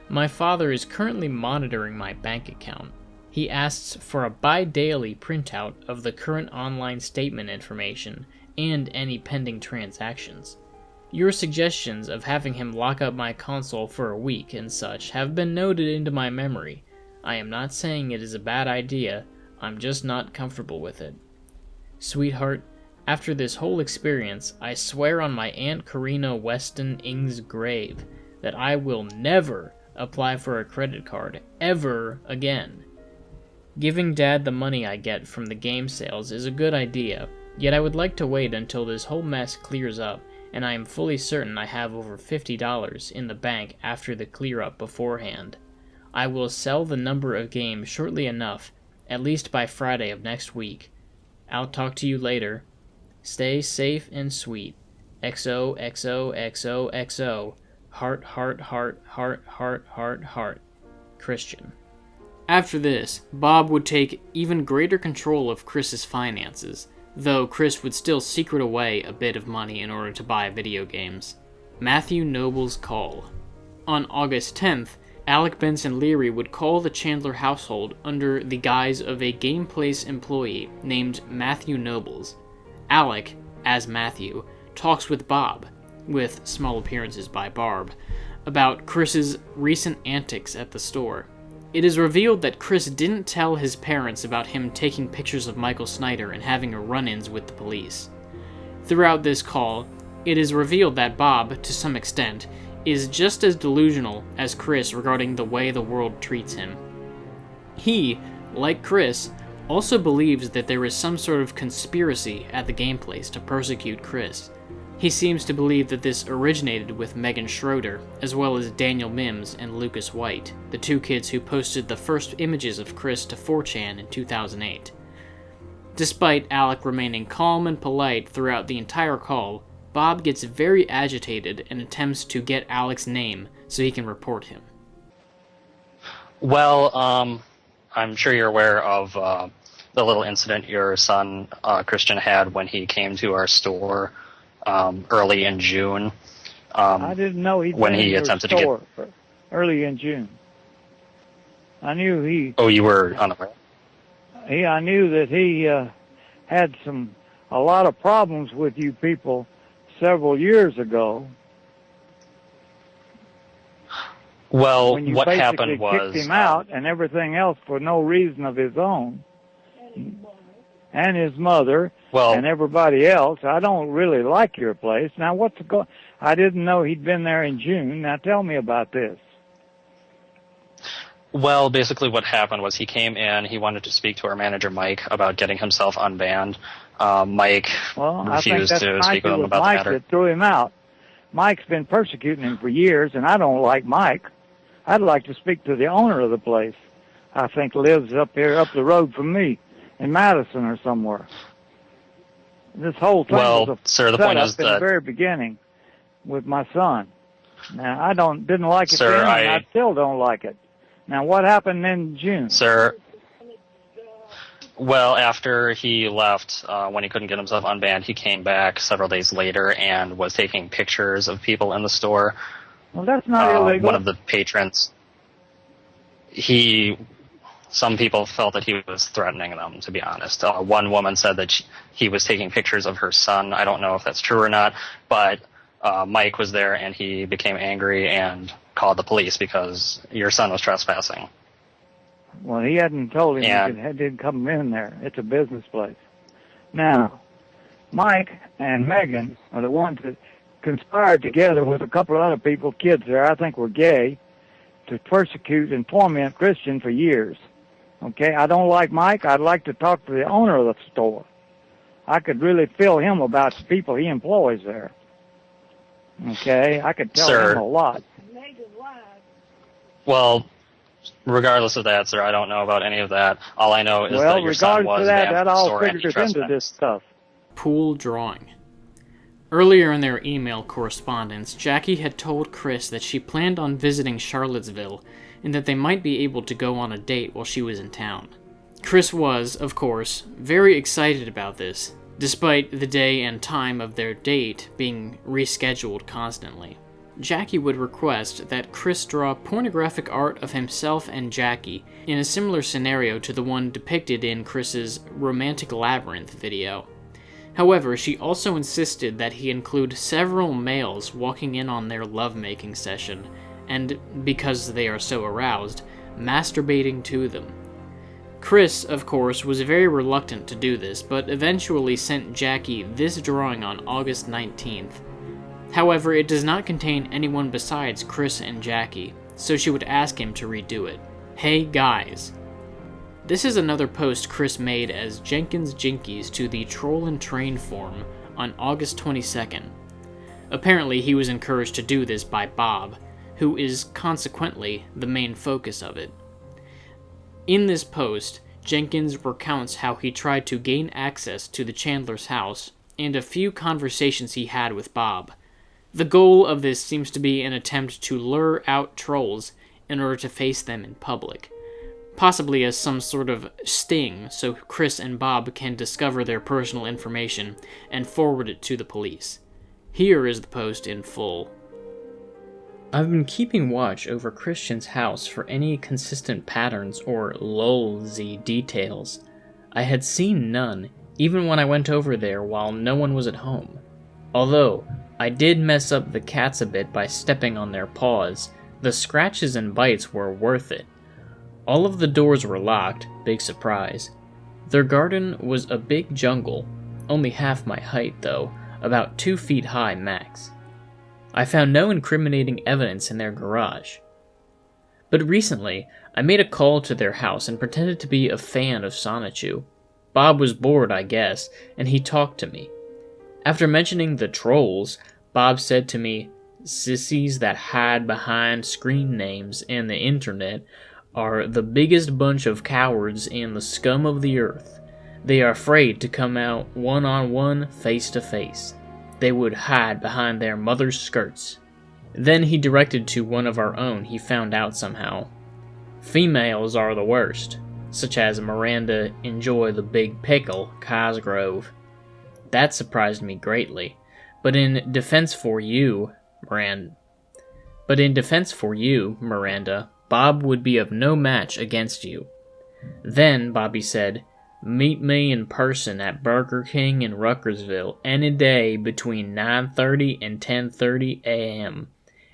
My father is currently monitoring my bank account. He asks for a bi-daily printout of the current online statement information and any pending transactions. Your suggestions of having him lock up my console for a week and such have been noted into my memory. I am not saying it is a bad idea, I'm just not comfortable with it. Sweetheart, after this whole experience, I swear on my Aunt Karina Weston Ing's grave that I will never apply for a credit card ever again. Giving Dad the money I get from the game sales is a good idea, yet I would like to wait until this whole mess clears up and I am fully certain I have over $50 in the bank after the clear up beforehand. I will sell the number of games shortly enough, at least by Friday of next week. I'll talk to you later. Stay safe and sweet. XOXOXOXO. Heart, heart, heart, heart, heart, heart, heart. Christian. After this, Bob would take even greater control of Chris's finances, though Chris would still secret away a bit of money in order to buy video games. Matthew Noble's call. On August 10th, Alec Benson Leary would call the Chandler household under the guise of a Game Place employee named Matthew Nobles. Alec, as Matthew, talks with Bob, with small appearances by Barb, about Chris's recent antics at the store. It is revealed that Chris didn't tell his parents about him taking pictures of Michael Snyder and having run-ins with the police. Throughout this call, it is revealed that Bob, to some extent, is just as delusional as Chris regarding the way the world treats him. He, like Chris, also believes that there is some sort of conspiracy at the game place to persecute Chris. He seems to believe that this originated with Megan Schroeder, as well as Daniel Mims and Lucas White, the two kids who posted the first images of Chris to 4chan in 2008. Despite Alec remaining calm and polite throughout the entire call, Bob gets very agitated and attempts to get Alec's name so he can report him.
Well, I'm sure you're aware of the little incident your son, Christian, had when he came to our store early in June.
I didn't know he'd
when
been
he
in
attempted
your
to
store early in June. I knew he...
Oh, you were unaware?
I knew that he had a lot of problems with you people several years ago.
Well,
when you
what
basically
happened was...
kicked him out and everything else for no reason of his own. And his mother and everybody else. I don't really like your place. Now, I didn't know he'd been there in June. Now, tell me about this.
Well, basically what happened was he came in, he wanted to speak to our manager, Mike, about getting himself unbanned. Mike refused to speak with him about
Mike
the matter.
that threw him out. Mike's been persecuting him for years, and I don't like Mike. I'd like to speak to the owner of the place. I think lives up here, up the road from me, in Madison or somewhere. This whole thing was a
sir, the point is
in the very beginning with my son. Now, I didn't like it
sir,
then, and I still don't like it. Now, what happened in June?
Sir, well, after he left, when he couldn't get himself unbanned, he came back several days later and was taking pictures of people in the store.
Well, that's not illegal.
One of the patrons, some people felt that he was threatening them, to be honest. One woman said that he was taking pictures of her son. I don't know if that's true or not, but Mike was there and he became angry and called the police because your son was trespassing.
Well, he hadn't told him
Yeah.
he didn't come in there. It's a business place. Now, Mike and Megan are the ones that conspired together with a couple of other people, kids there, I think were gay, to persecute and torment Christian for years. Okay, I don't like Mike. I'd like to talk to the owner of the store. I could really feel him about the people he employs there. Okay, I could tell
Sir.
him a lot.
Well, regardless of that, sir, I don't know about any of that. All I know is
Well,
that your son
regardless
was
of that,
banned
that
from the
all
store and he
figures into
trespassed.
this stuff.
Pool drawing. Earlier in their email correspondence, Jackie had told Chris that she planned on visiting Charlottesville and that they might be able to go on a date while she was in town. Chris was, of course, very excited about this, despite the day and time of their date being rescheduled constantly. Jackie would request that Chris draw pornographic art of himself and Jackie in a similar scenario to the one depicted in Chris's RomanticLabrynth video. However, she also insisted that he include several males walking in on their lovemaking session, and, because they are so aroused, masturbating to them. Chris, of course, was very reluctant to do this, but eventually sent Jackie this drawing on August 19th. However, it does not contain anyone besides Chris and Jackie, so she would ask him to redo it. Hey guys. This is another post Chris made as Jenkins Jinkies to the Trollin Train forum on August 22nd. Apparently, he was encouraged to do this by Bob, who is consequently the main focus of it. In this post, Jenkins recounts how he tried to gain access to the Chandler's house and a few conversations he had with Bob. The goal of this seems to be an attempt to lure out trolls in order to face them in public, possibly as some sort of sting so Chris and Bob can discover their personal information and forward it to the police. Here is the post in full. I've been keeping watch over Christian's house for any consistent patterns or lulzy details. I had seen none, even when I went over there while no one was at home. Although, I did mess up the cats a bit by stepping on their paws. The scratches and bites were worth it. All of the doors were locked, big surprise. Their garden was a big jungle, only half my height though, about 2 feet high max. I found no incriminating evidence in their garage. But recently, I made a call to their house and pretended to be a fan of Sonichu. Bob was bored, I guess, and he talked to me. After mentioning the trolls, Bob said to me, "Sissies that hide behind screen names and the internet are the biggest bunch of cowards and the scum of the earth. They are afraid to come out one-on-one, face-to-face. They would hide behind their mother's skirts." Then he directed to one of our own he found out somehow. "Females are the worst, such as Miranda Enjoy the Big Pickle, Cosgrove." That surprised me greatly, but in defense for you, Miranda, Bob would be of no match against you. Then Bobby said, "Meet me in person at Burger King in Ruckersville any day between 9:30 and 10:30 a.m.,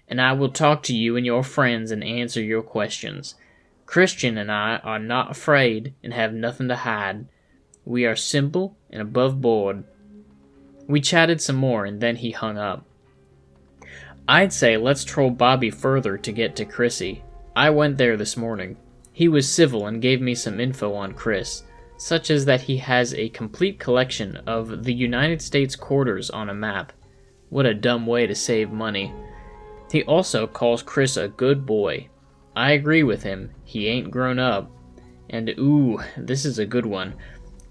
and I will talk to you and your friends and answer your questions. Christian and I are not afraid and have nothing to hide. We are simple and above board." We chatted some more and then he hung up. I'd say let's troll Bobby further to get to Chrissy. I went there this morning. He was civil and gave me some info on Chris, such as that he has a complete collection of the United States quarters on a map. What a dumb way to save money. He also calls Chris a good boy. I agree with him, he ain't grown up. And ooh, this is a good one.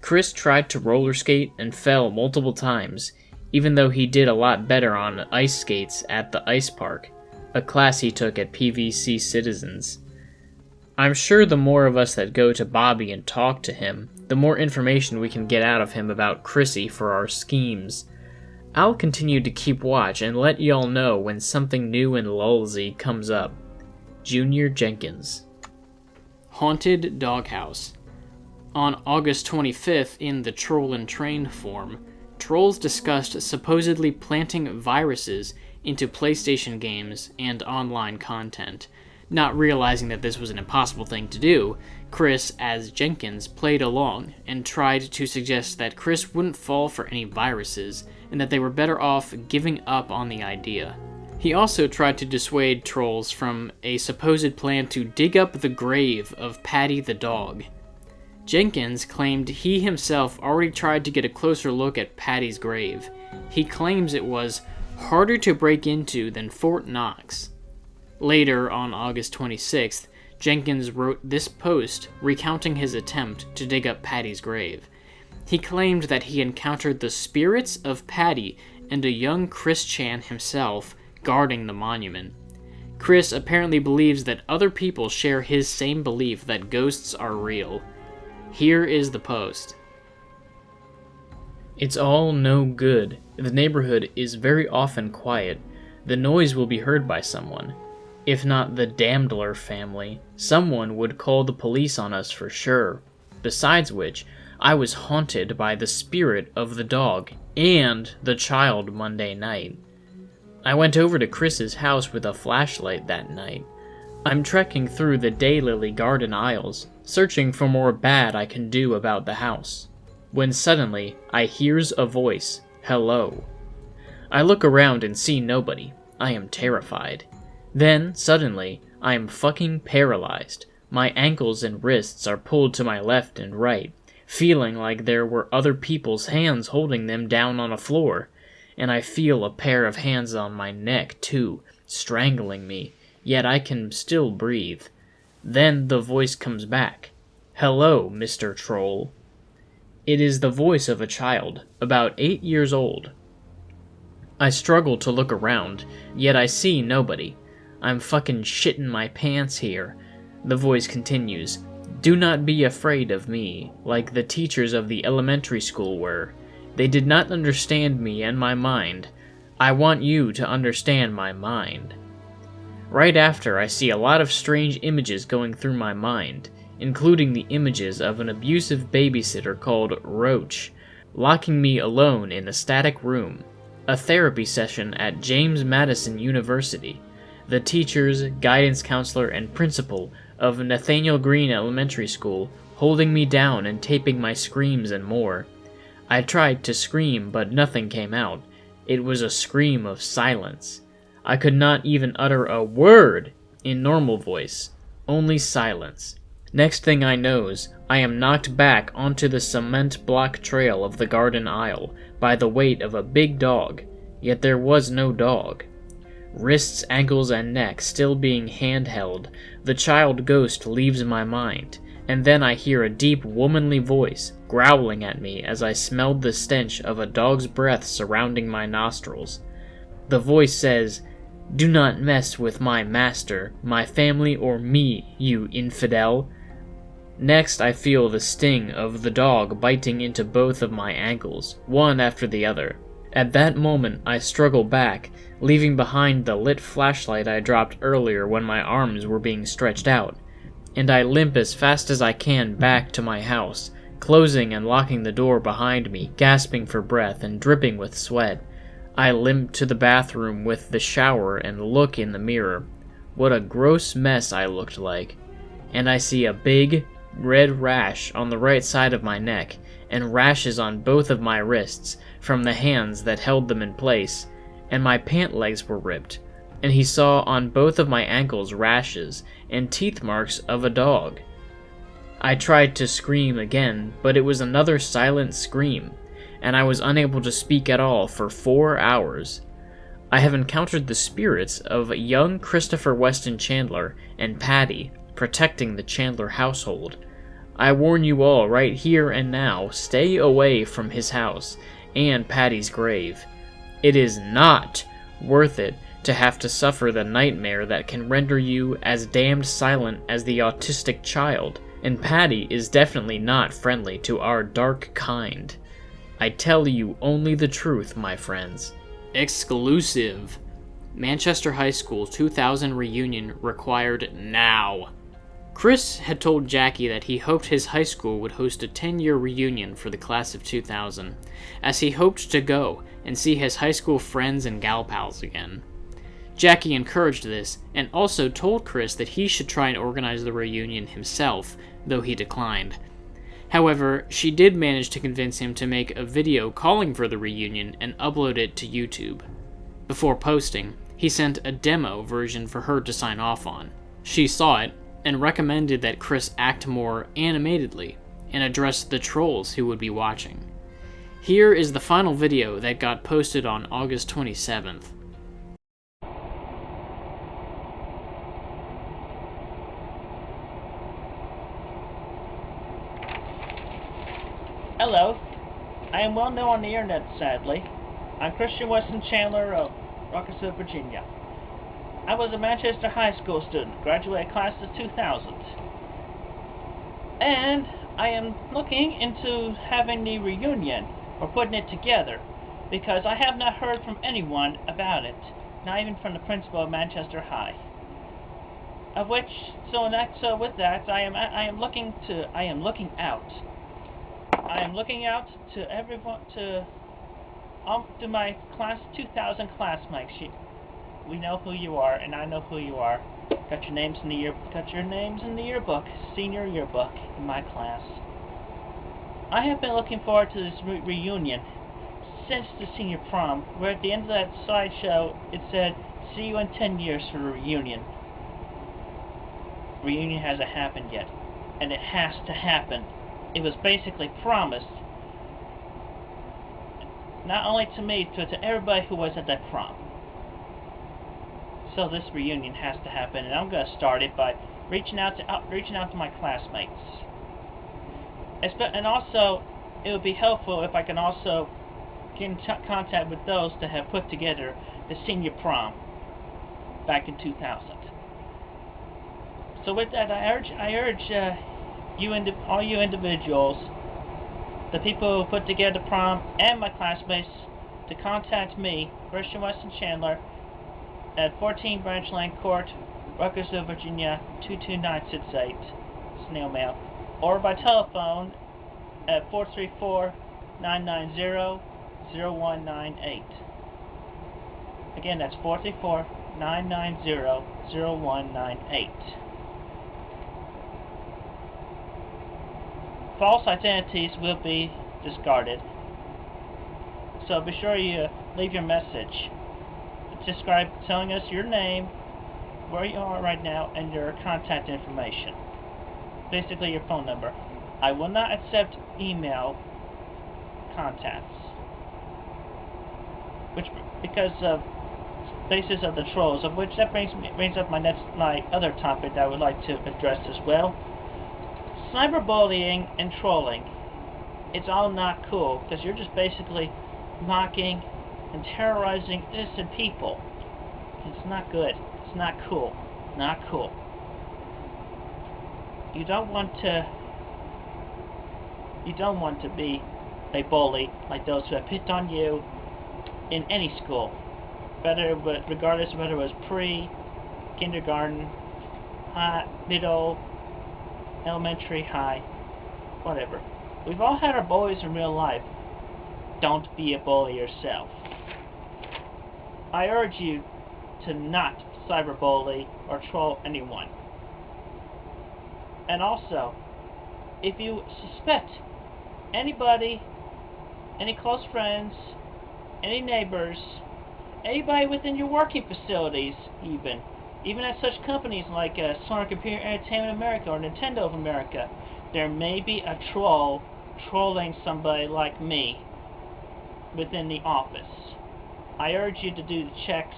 Chris tried to roller skate and fell multiple times, even though he did a lot better on ice skates at the ice park, a class he took at PVC Citizens. I'm sure the more of us that go to Bobby and talk to him, the more information we can get out of him about Chrissy for our schemes. I'll continue to keep watch and let y'all know when something new and lulzy comes up. Junior Jenkins. Haunted Doghouse. On August 25th, in the Trollin Train forum, trolls discussed supposedly planting viruses into PlayStation games and online content, Not realizing that this was an impossible thing to do, Chris, as Jenkins, played along and tried to suggest that Chris wouldn't fall for any viruses and that they were better off giving up on the idea. He also tried to dissuade trolls from a supposed plan to dig up the grave of Patty the dog. Jenkins claimed he himself already tried to get a closer look at Patty's grave. He claims it was harder to break into than Fort Knox. Later, on August 26th, Jenkins wrote this post recounting his attempt to dig up Patty's grave. He claimed that he encountered the spirits of Patty and a young Chris Chan himself guarding the monument. Chris apparently believes that other people share his same belief that ghosts are real. Here is the post. It's all no good. The neighborhood is very often quiet. The noise will be heard by someone. If not the Damdler family, someone would call the police on us for sure. Besides which, I was haunted by the spirit of the dog and the child Monday night. I went over to Chris's house with a flashlight that night. I'm trekking through the daylily garden aisles, searching for more bad I can do about the house, when suddenly I hears a voice, hello. I look around and see nobody. I am terrified. Then, suddenly, I am fucking paralyzed. My ankles and wrists are pulled to my left and right, feeling like there were other people's hands holding them down on a floor. And I feel a pair of hands on my neck, too, strangling me, yet I can still breathe. Then the voice comes back. Hello, Mr. Troll. It is the voice of a child, about 8 years old. I struggle to look around, yet I see nobody. I'm fucking shitting my pants here. The voice continues, do not be afraid of me, like the teachers of the elementary school were. They did not understand me and my mind. I want you to understand my mind. Right after, I see a lot of strange images going through my mind, including the images of an abusive babysitter called Roach, locking me alone in a static room, a therapy session at James Madison University, the teachers, guidance counselor, and principal of Nathaniel Green Elementary School holding me down and taping my screams and more. I tried to scream, but nothing came out. It was a scream of silence. I could not even utter a word in normal voice, only silence. Next thing I knows, I am knocked back onto the cement block trail of the garden aisle by the weight of a big dog, yet there was no dog. Wrists, ankles, and neck still being handheld, the child ghost leaves my mind, and then I hear a deep womanly voice growling at me as I smelled the stench of a dog's breath surrounding my nostrils. The voice says, do not mess with my master, my family, or me, you infidel. Next, I feel the sting of the dog biting into both of my ankles, one after the other. At that moment, I struggle back, leaving behind the lit flashlight I dropped earlier when my arms were being stretched out, and I limp as fast as I can back to my house, closing and locking the door behind me, gasping for breath and dripping with sweat. I limp to the bathroom with the shower and look in the mirror. What a gross mess I looked like. And I see a big, red rash on the right side of my neck, and rashes on both of my wrists from the hands that held them in place, and my pant legs were ripped, and he saw on both of my ankles rashes and teeth marks of a dog. I tried to scream again, but it was another silent scream, and I was unable to speak at all for 4 hours. I have encountered the spirits of young Christopher Weston Chandler and Patty protecting the Chandler household. I warn you all right here and now, stay away from his house and Patty's grave. It is not worth it to have to suffer the nightmare that can render you as damned silent as the autistic child, and Patty is definitely not friendly to our dark kind. I tell you only the truth, my friends. Exclusive. Manchester High School 2000 reunion required now. Chris had told Jackie that he hoped his high school would host a 10-year reunion for the class of 2000, as he hoped to go and see his high school friends and gal pals again. Jackie encouraged this, and also told Chris that he should try and organize the reunion himself, though he declined. However, she did manage to convince him to make a video calling for the reunion and upload it to YouTube. Before posting, he sent a demo version for her to sign off on. She saw it, and recommended that Chris act more animatedly, and address the trolls who would be watching. Here is the final video that got posted on August 27th.
Hello. I am well known on the internet, sadly. I'm Christian Weston Chandler of Rocketsville, Virginia. I was a Manchester High School student, graduated class of 2000. And I am looking into having the reunion, or putting it together, because I have not heard from anyone about it, not even from the principal of Manchester High. Of which, so with that, I am looking out. I am looking out to everyone, to my class 2000 classmates. We know who you are, and I know who you are. Got your names in the yearbook, senior yearbook in my class. I have been looking forward to this reunion since the senior prom, where at the end of that slideshow it said, "See you in 10 years for a reunion." Reunion hasn't happened yet, and it has to happen. It was basically promised, not only to me, but to everybody who was at that prom. So this reunion has to happen, and I'm going to start it by reaching out to my classmates. And also, it would be helpful if I can also get in contact with those that have put together the senior prom back in 2000. So with that, I urge all you individuals, the people who put together the prom, and my classmates, to contact me, Christian Weston Chandler, at 14 Branch Lane Court, Ruckersville, Virginia, 22968, snail mail, or by telephone at 434-990-0198. Again, that's 434-990-0198. False identities will be discarded, so be sure you leave your message. Telling us your name, where you are right now, and your contact information. Basically your phone number. I will not accept email contacts, because of basis of the trolls, of which that brings up my other topic that I would like to address as well. Cyberbullying and trolling, it's all not cool, because you're just basically mocking and terrorizing innocent people. It's not good. It's not cool. Not cool. You don't want to be a bully like those who have picked on you in any school, regardless of whether it was pre-kindergarten, middle, elementary, high, whatever. We've all had our bullies in real life. Don't be a bully yourself. I urge you to not cyberbully or troll anyone. And also, if you suspect anybody, any close friends, any neighbors, anybody within your working facilities, even at such companies like Sony Computer Entertainment America or Nintendo of America, there may be a troll trolling somebody like me within the office. I urge you to do the checks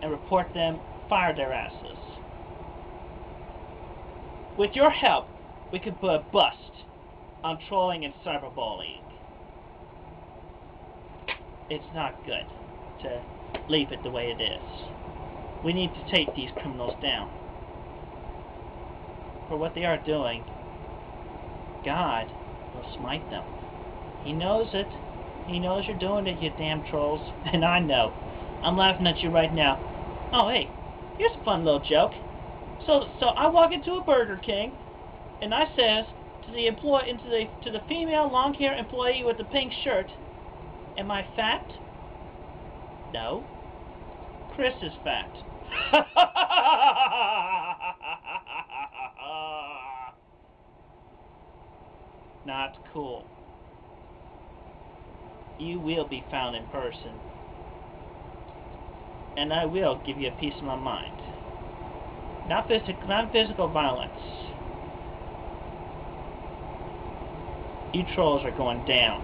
and report them, fire their asses. With your help, we can put a bust on trolling and cyberbullying. It's not good to leave it the way it is. We need to take these criminals down for what they are doing. God will smite them. He knows it. He knows you're doing it, you damn trolls. And I know. I'm laughing at you right now. Oh, hey, here's a fun little joke. So I walk into a Burger King, and I says to the female long-haired employee with the pink shirt, "Am I fat?" "No." "Chris is fat." Not cool. You will be found in person. And I will give you a piece of my mind. Not physical violence. You trolls are going down.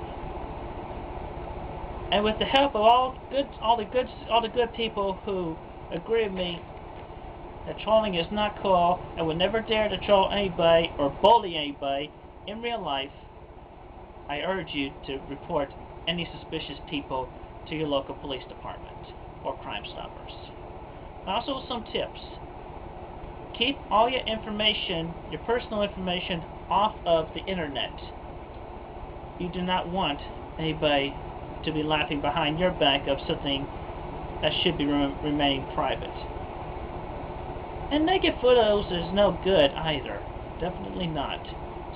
And with the help of all the good people who agree with me that trolling is not cool and would never dare to troll anybody or bully anybody in real life, I urge you to report any suspicious people to your local police department or Crime Stoppers. Also, some tips. Keep all your information, your personal information, off of the internet. You do not want anybody to be laughing behind your back of something that should be remaining private. And naked photos is no good either. Definitely not.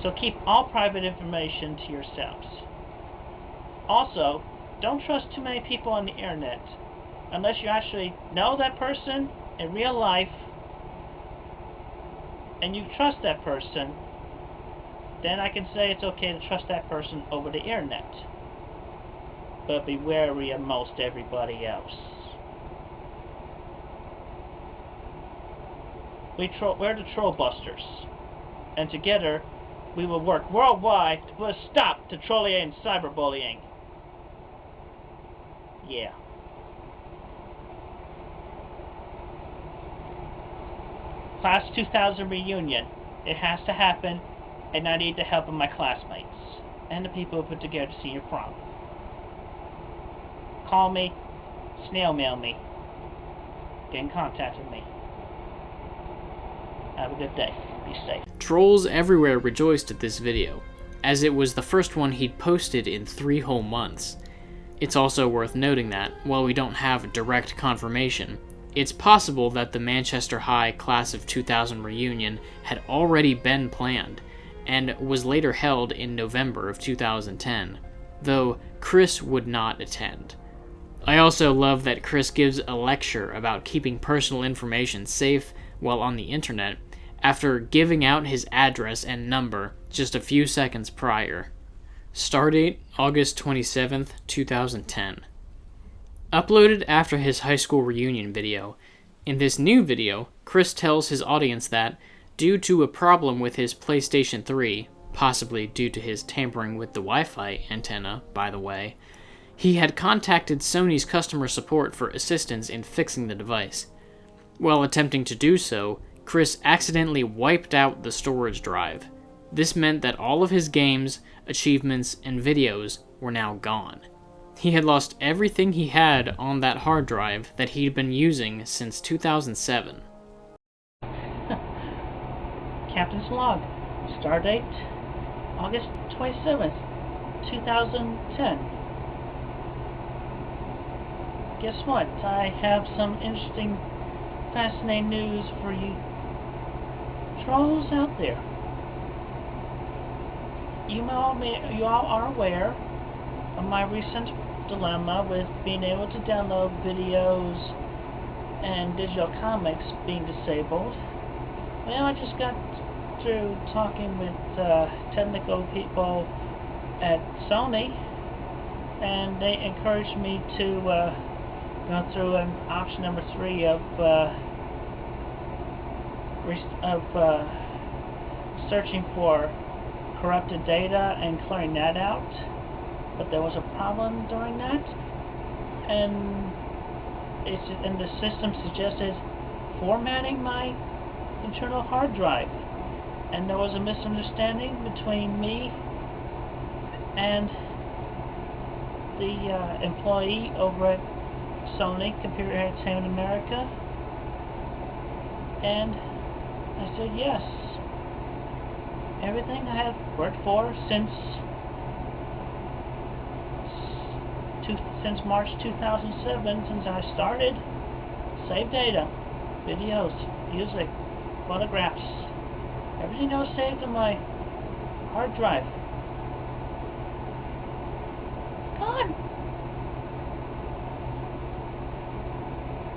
So keep all private information to yourselves. Also, don't trust too many people on the internet unless you actually know that person in real life and you trust that person. Then I can say it's okay to trust that person over the internet. But be wary of most everybody else. We're the Troll Busters, and together we will work worldwide to put a stop to trolling and cyberbullying. Yeah. Class 2000 reunion. It has to happen, and I need the help of my classmates and the people who put together senior prom. Call me, snail mail me, get in contact with me. Have a good day. Be safe.
Trolls everywhere rejoiced at this video, as it was the first one he'd posted in 3 whole months. It's also worth noting that, while we don't have direct confirmation, it's possible that the Manchester High Class of 2000 reunion had already been planned, and was later held in November of 2010, though Chris would not attend. I also love that Chris gives a lecture about keeping personal information safe while on the internet, after giving out his address and number just a few seconds prior. Stardate, August 27th, 2010. Uploaded after his high school reunion video. In this new video, Chris tells his audience that, due to a problem with his PlayStation 3, possibly due to his tampering with the Wi-Fi antenna, by the way, he had contacted Sony's customer support for assistance in fixing the device. While attempting to do so, Chris accidentally wiped out the storage drive. This meant that all of his games, achievements, and videos were now gone. He had lost everything he had on that hard drive that he'd been using since 2007.
Captain's log. Stardate, August 27th, 2010. Guess what? I have some interesting, fascinating news for you trolls out there. You all are aware of my recent dilemma with being able to download videos and digital comics being disabled. Well, I just got through talking with technical people at Sony, and they encouraged me to go through an option number 3 of searching for corrupted data and clearing that out. But there was a problem during that, and the system suggested formatting my internal hard drive, and there was a misunderstanding between me and the employee over at Sony Computer Entertainment America, and I said yes. Everything I have worked for since March 2007, since I started, save data, videos, music, photographs, everything that was saved on my hard drive. Gone.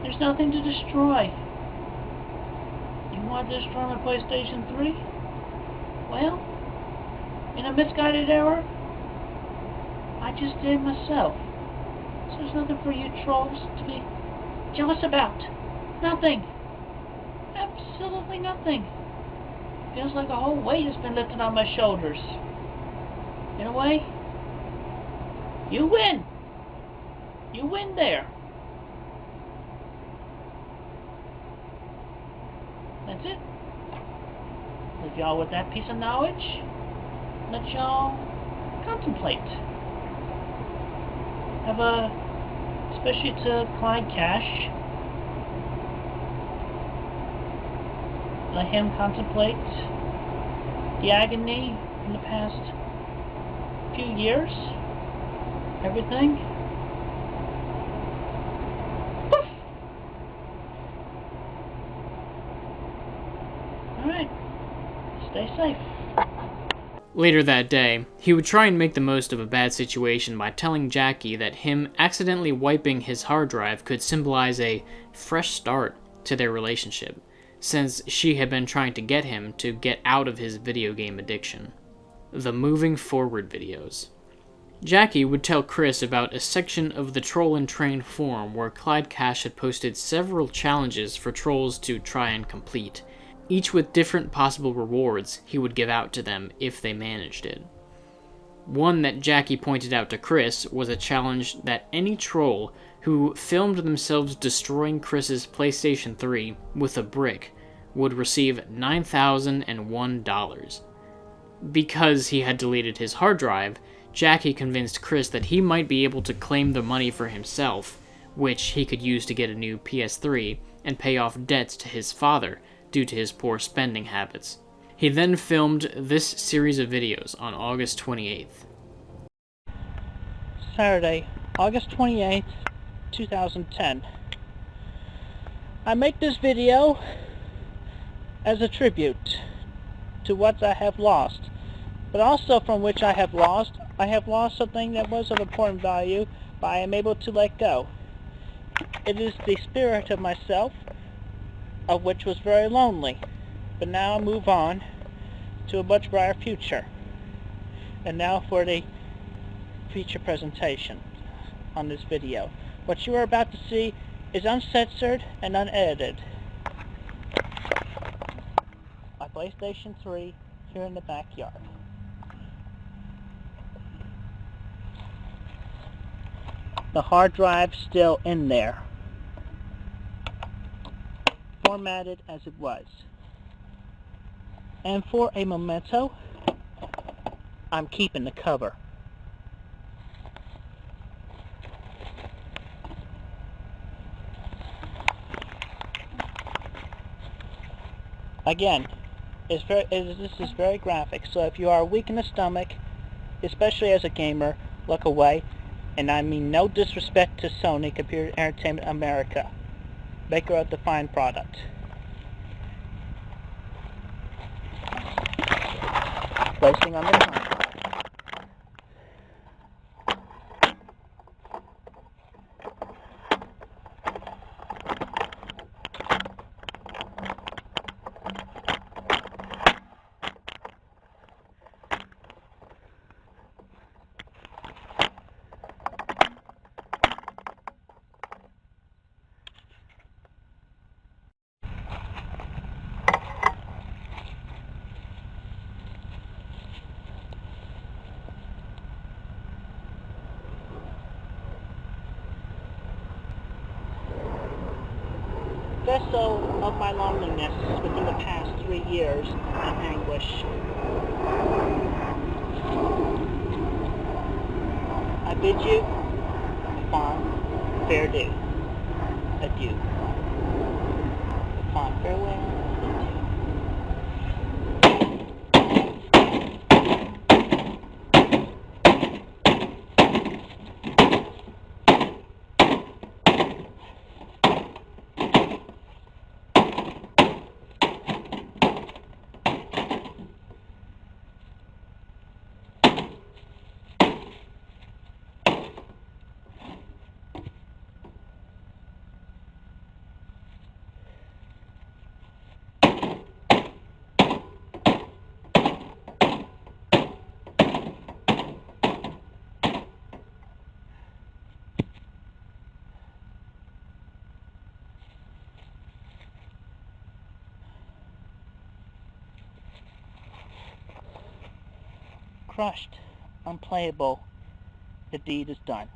There's nothing to destroy. You want to destroy my PlayStation 3? Well, in a misguided error, I just did it myself. So there's nothing for you trolls to be jealous about. Nothing. Absolutely nothing. Feels like a whole weight has been lifted on my shoulders. In a way, you win. You win there. That's it. Leave y'all with that piece of knowledge. Let y'all contemplate. Have a, especially to Clyde Cash, let him contemplate the agony in the past few years. Everything. Poof! Alright. Stay safe.
Later that day, he would try and make the most of a bad situation by telling Jackie that him accidentally wiping his hard drive could symbolize a fresh start to their relationship, since she had been trying to get him to get out of his video game addiction. The Moving Forward videos. Jackie would tell Chris about a section of the Trollin Train forum where Clyde Cash had posted several challenges for trolls to try and complete, each with different possible rewards he would give out to them if they managed it. One that Jackie pointed out to Chris was a challenge that any troll who filmed themselves destroying Chris's PlayStation 3 with a brick would receive $9,001. Because he had deleted his hard drive, Jackie convinced Chris that he might be able to claim the money for himself, which he could use to get a new PS3 and pay off debts to his father due to his poor spending habits. He then filmed this series of videos on August 28th.
Saturday, August 28th, 2010. I make this video as a tribute to what I have lost, but also from which I have lost something that was of important value, but I am able to let go. It is the spirit of myself, of which was very lonely, but now I move on to a much brighter future. And now for the feature presentation on this video. What you are about to see is uncensored and unedited. My PlayStation 3 here in the backyard. The hard drive still in there, formatted as it was. And for a memento, I'm keeping the cover. Again, this is very graphic, so if you are weak in the stomach, especially as a gamer, look away. And I mean no disrespect to Sony Computer Entertainment America, maker of the fine product. Placing on the timeline. Vessel of my loneliness within the past 3 years and anguish. I bid you fond farewell. Adieu. Fond farewell. crushed, unplayable. The deed is done.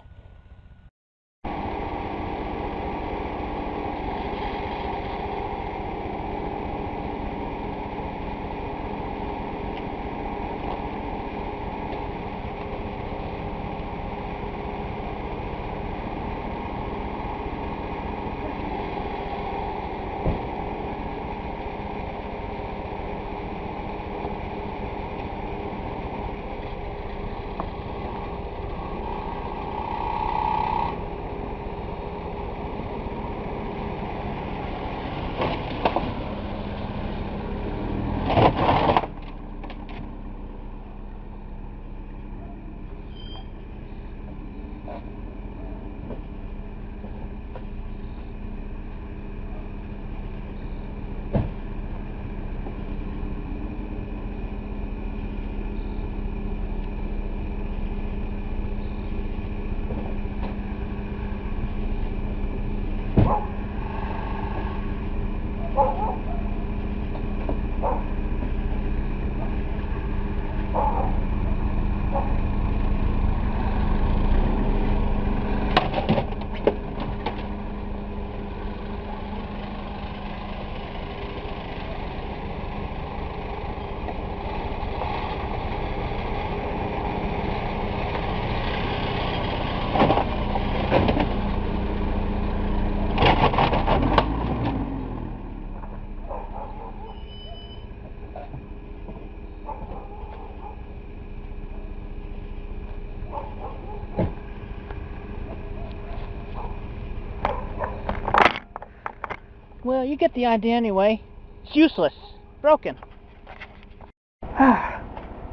Well, you get the idea anyway. It's useless. Broken.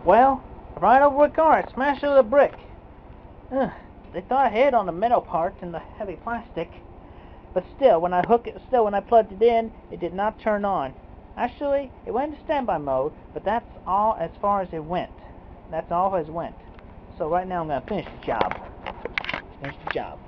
Well, I ran over a car and smashed it with a brick. They thought I hit on the metal part and the heavy plastic. But still, when I plugged it in, it did not turn on. Actually, it went into standby mode, but that's all as far as it went. That's all as it went. So right now I'm going to finish the job. Finish the job.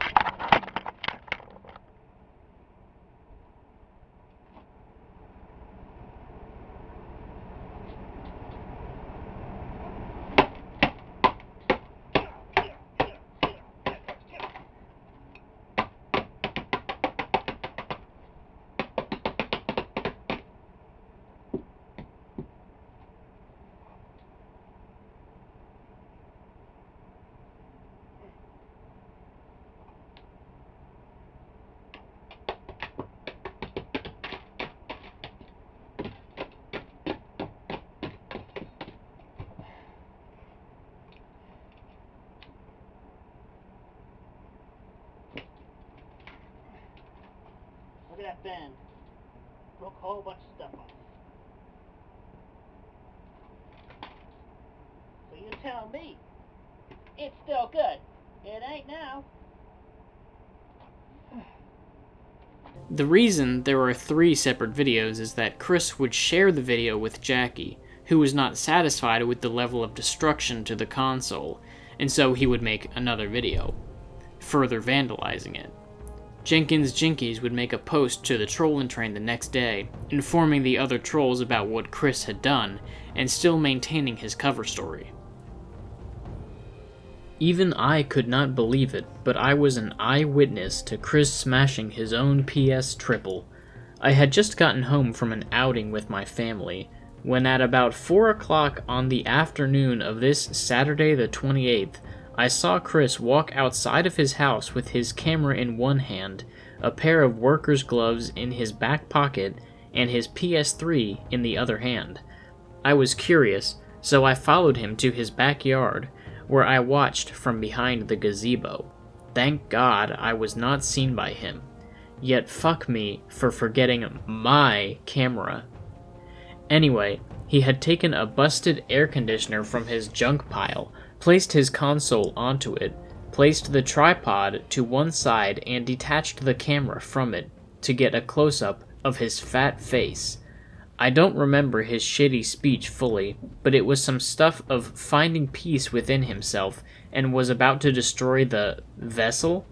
Look at that bend. Broke a whole bunch of stuff off. So you tell me, it's still good. It ain't now.
The reason there are 3 separate videos is that Chris would share the video with Jackie, who was not satisfied with the level of destruction to the console, and so he would make another video, further vandalizing it. Jenkins Jinkies would make a post to the Trollin Train the next day, informing the other trolls about what Chris had done, and still maintaining his cover story. Even I could not believe it, but I was an eyewitness to Chris smashing his own PS triple. I had just gotten home from an outing with my family, when at about 4 o'clock on the afternoon of this Saturday the 28th, I saw Chris walk outside of his house with his camera in one hand, a pair of worker's gloves in his back pocket, and his PS3 in the other hand. I was curious, so I followed him to his backyard, where I watched from behind the gazebo. Thank God I was not seen by him. Yet fuck me for forgetting my camera. Anyway, he had taken a busted air conditioner from his junk pile, placed his console onto it, placed the tripod to one side, and detached the camera from it to get a close-up of his fat face. I don't remember his shitty speech fully, but it was some stuff of finding peace within himself and was about to destroy the vessel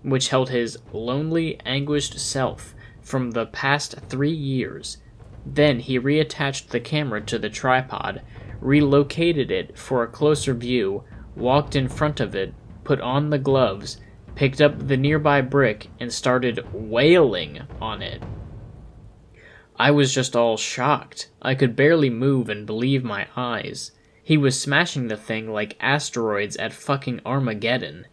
which held his lonely, anguished self from the past 3 years. Then he reattached the camera to the tripod, relocated it for a closer view, walked in front of it, put on the gloves, picked up the nearby brick, and started wailing on it. I was just all shocked. I could barely move and believe my eyes. He was smashing the thing like asteroids at fucking Armageddon.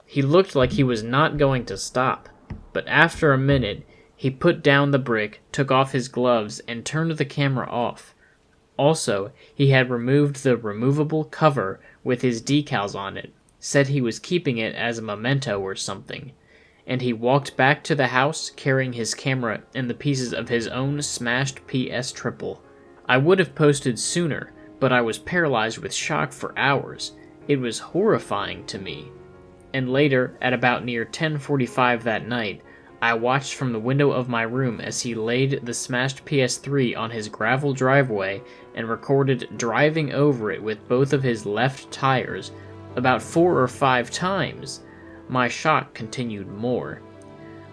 He looked like he was not going to stop, but after a minute, he put down the brick, took off his gloves, and turned the camera off. Also, he had removed the removable cover with his decals on it, said he was keeping it as a memento or something, and he walked back to the house carrying his camera and the pieces of his own smashed PS Triple. I would have posted sooner, but I was paralyzed with shock for hours. It was horrifying to me. And later, at about near 10:45 that night, I watched from the window of my room as he laid the smashed PS3 on his gravel driveway and recorded driving over it with both of his left tires about 4 or 5 times. My shock continued more.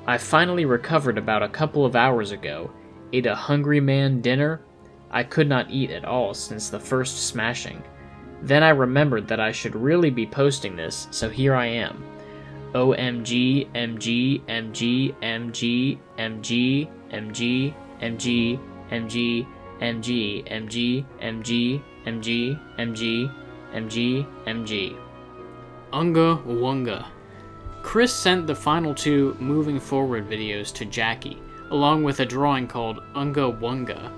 I finally recovered about a couple of hours ago, ate a hungry man dinner. I could not eat at all since the first smashing. Then I remembered that I should really be posting this, so here I am. OMG, MG, MG, MG, MG, MG, MG, MG, MG, MG, MG, MG, MG, MG, MG. UNGA WUNGA. Chris sent the final 2 Moving Forward videos to Jackie, along with a drawing called UNGA WUNGA.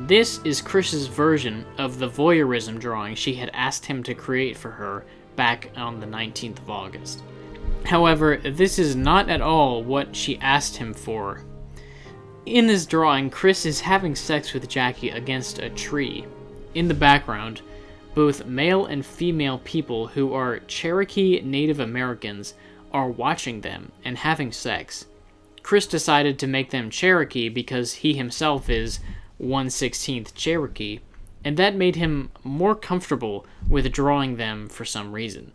This is Chris's version of the voyeurism drawing she had asked him to create for her back on the 19th of August. However, this is not at all what she asked him for. In this drawing, Chris is having sex with Jackie against a tree. In the background, both male and female people who are Cherokee Native Americans are watching them and having sex. Chris decided to make them Cherokee because he himself is 1/16th Cherokee, and that made him more comfortable with drawing them for some reason.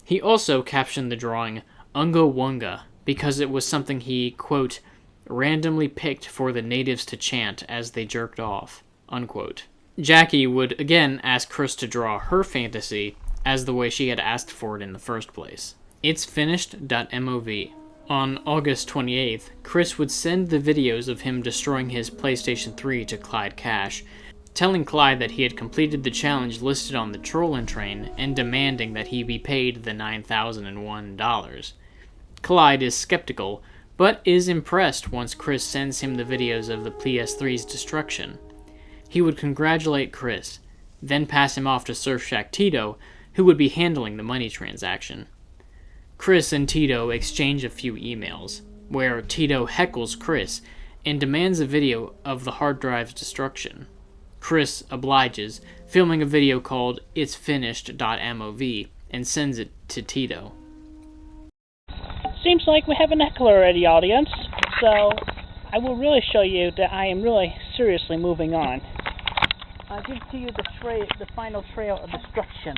He also captioned the drawing UNGA WUNGA because it was something he, quote, randomly picked for the natives to chant as they jerked off, unquote. Jackie would again ask Chris to draw her fantasy as the way she had asked for it in the first place. ItIsFinished.MOV. On August 28th, Chris would send the videos of him destroying his PlayStation 3 to Clyde Cash, telling Clyde that he had completed the challenge listed on the Trollin Train and demanding that he be paid the $9,001. Clyde is skeptical, but is impressed once Chris sends him the videos of the PS3's destruction. He would congratulate Chris, then pass him off to Surfshack Tito, who would be handling the money transaction. Chris and Tito exchange a few emails, where Tito heckles Chris and demands a video of the hard drive's destruction. Chris obliges, filming a video called ItIsFinished.MOV, and sends it to Tito.
Seems like we have an heckler already, audience, so I will really show you that I am really seriously moving on. I'll give to you the final trail of destruction,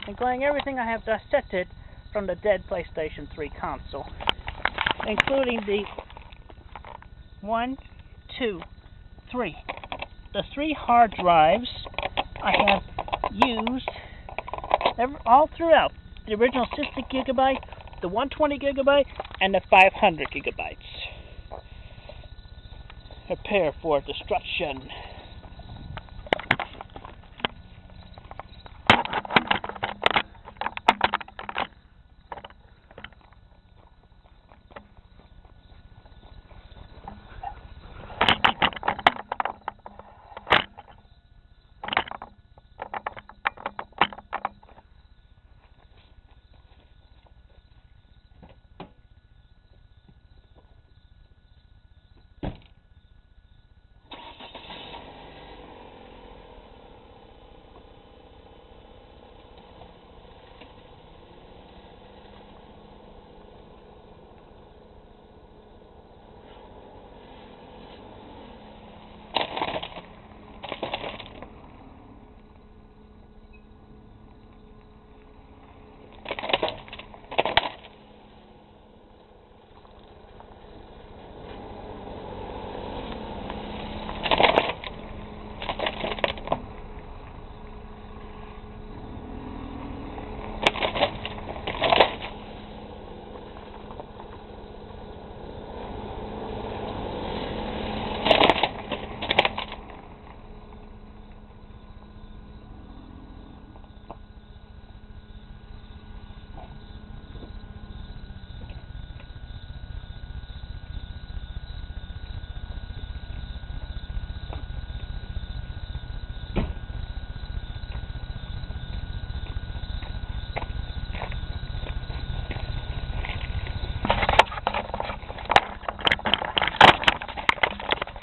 including everything I have dissected from the dead PlayStation 3 console, including the 1, 2, 3. The 3 hard drives I have used all throughout. The original 60 gigabyte, the 120 gigabyte, and the 500 gigabytes. Prepare for destruction.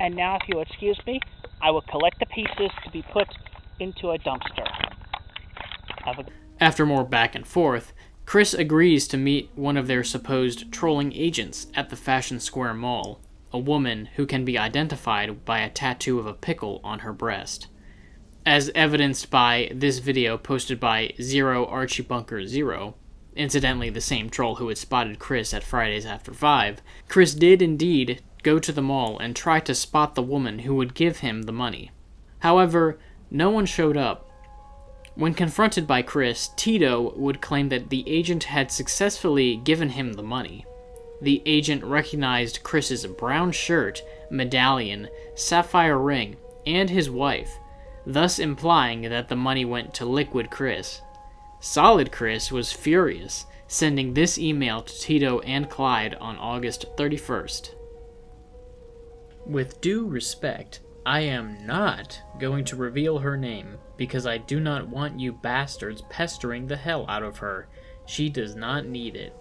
And now, if you'll excuse me, I will collect the pieces to be put into a dumpster.
After more back and forth, Chris agrees to meet one of their supposed trolling agents at the Fashion Square Mall, a woman who can be identified by a tattoo of a pickle on her breast. As evidenced by this video posted by ZeroArchieBunker0, incidentally the same troll who had spotted Chris at Fridays After 5, Chris did indeed go to the mall and try to spot the woman who would give him the money. However, no one showed up. When confronted by Chris, Tito would claim that the agent had successfully given him the money. The agent recognized Chris's brown shirt, medallion, sapphire ring, and his wife, thus implying that the money went to Liquid Chris. Solid Chris was furious, sending this email to Tito and Clyde on August 31st. With due respect, I am not going to reveal her name, because I do not want you bastards pestering the hell out of her. She does not need it.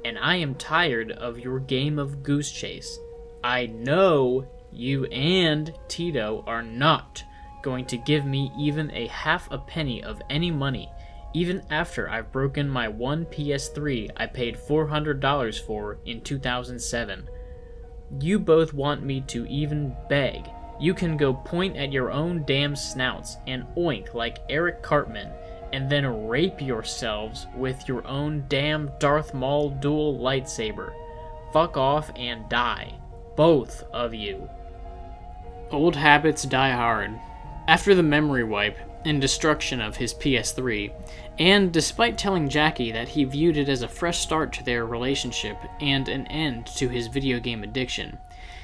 And I am tired of your game of goose chase. I know you and Tito are not going to give me even a half a penny of any money, even after I've broken my one PS3 I paid $400 for in 2007. You both want me to even beg. You can go point at your own damn snouts and oink like Eric Cartman, and then rape yourselves with your own damn Darth Maul dual lightsaber. Fuck off and die. Both of you. Old habits die hard. After the memory wipe and destruction of his PS3, and despite telling Jackie that he viewed it as a fresh start to their relationship and an end to his video game addiction,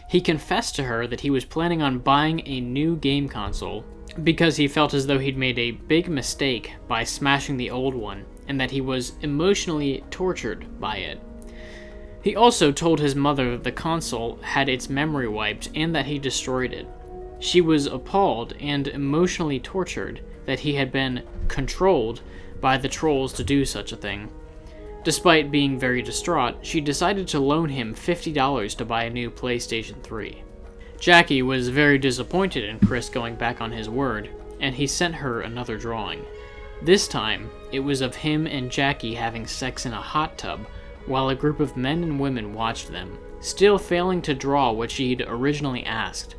he confessed to her that he was planning on buying a new game console because he felt as though he'd made a big mistake by smashing the old one, and that he was emotionally tortured by it. He also told his mother that the console had its memory wiped and that he destroyed it. She was appalled and emotionally tortured that he had been controlled by the trolls to do such a thing. Despite being very distraught, she decided to loan him $50 to buy a new PlayStation 3. Jackie was very disappointed in Chris going back on his word, and he sent her another drawing. This time, it was of him and Jackie having sex in a hot tub, while a group of men and women watched them, still failing to draw what she'd originally asked.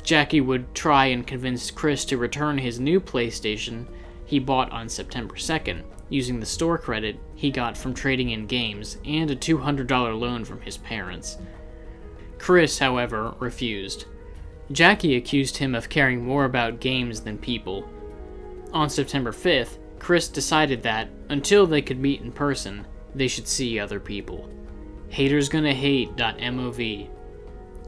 Jackie would try and convince Chris to return his new PlayStation he bought on September 2nd, using the store credit he got from trading in games and a $200 loan from his parents. Chris, however, refused. Jackie accused him of caring more about games than people. On September 5th, Chris decided that, until they could meet in person, they should see other people. Haters gonna hate.MOV.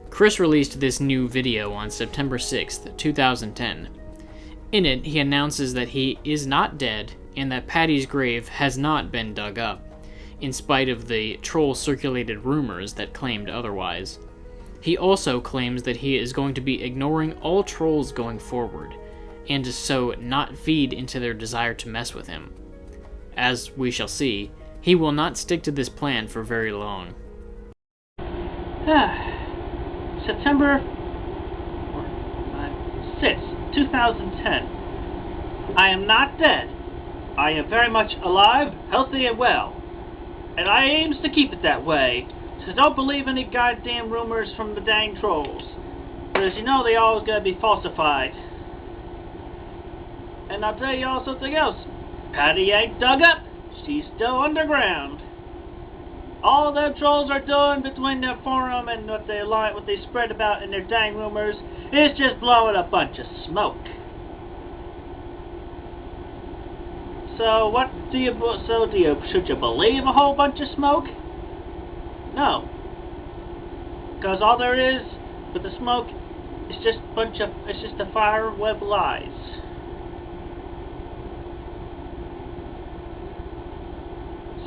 Chris released this new video on September 6th, 2010. In it, he announces that he is not dead and that Patty's grave has not been dug up, in spite of the troll-circulated rumors that claimed otherwise. He also claims that he is going to be ignoring all trolls going forward, and so not feed into their desire to mess with him. As we shall see, he will not stick to this plan for very long.
September 6th, 2010. I am not dead. I am very much alive, healthy, and well. And I aims to keep it that way. So don't believe any goddamn rumors from the dang trolls. Because you know they always gotta be falsified. And I'll tell you all something else. Patty ain't dug up. She's still underground. All them trolls are doing between their forum and what they spread about in their dang rumors is just blowing a bunch of smoke. So should you believe a whole bunch of smoke? No. Because all there is with the smoke is just a fire web of lies.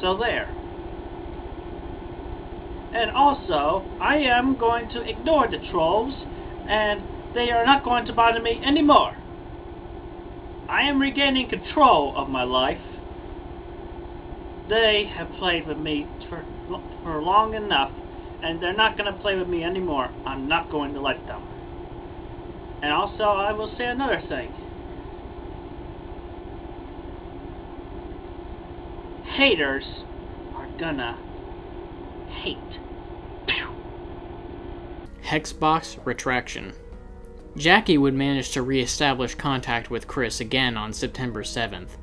So there. And also, I am going to ignore the trolls, and they are not going to bother me anymore. I am regaining control of my life. They have played with me for long enough, and they're not going to play with me anymore. I'm not going to let them. And also, I will say another thing. Haters are gonna hate.
Hex-Box Retraction. Jackie would manage to re-establish contact with Chris again on September 7th.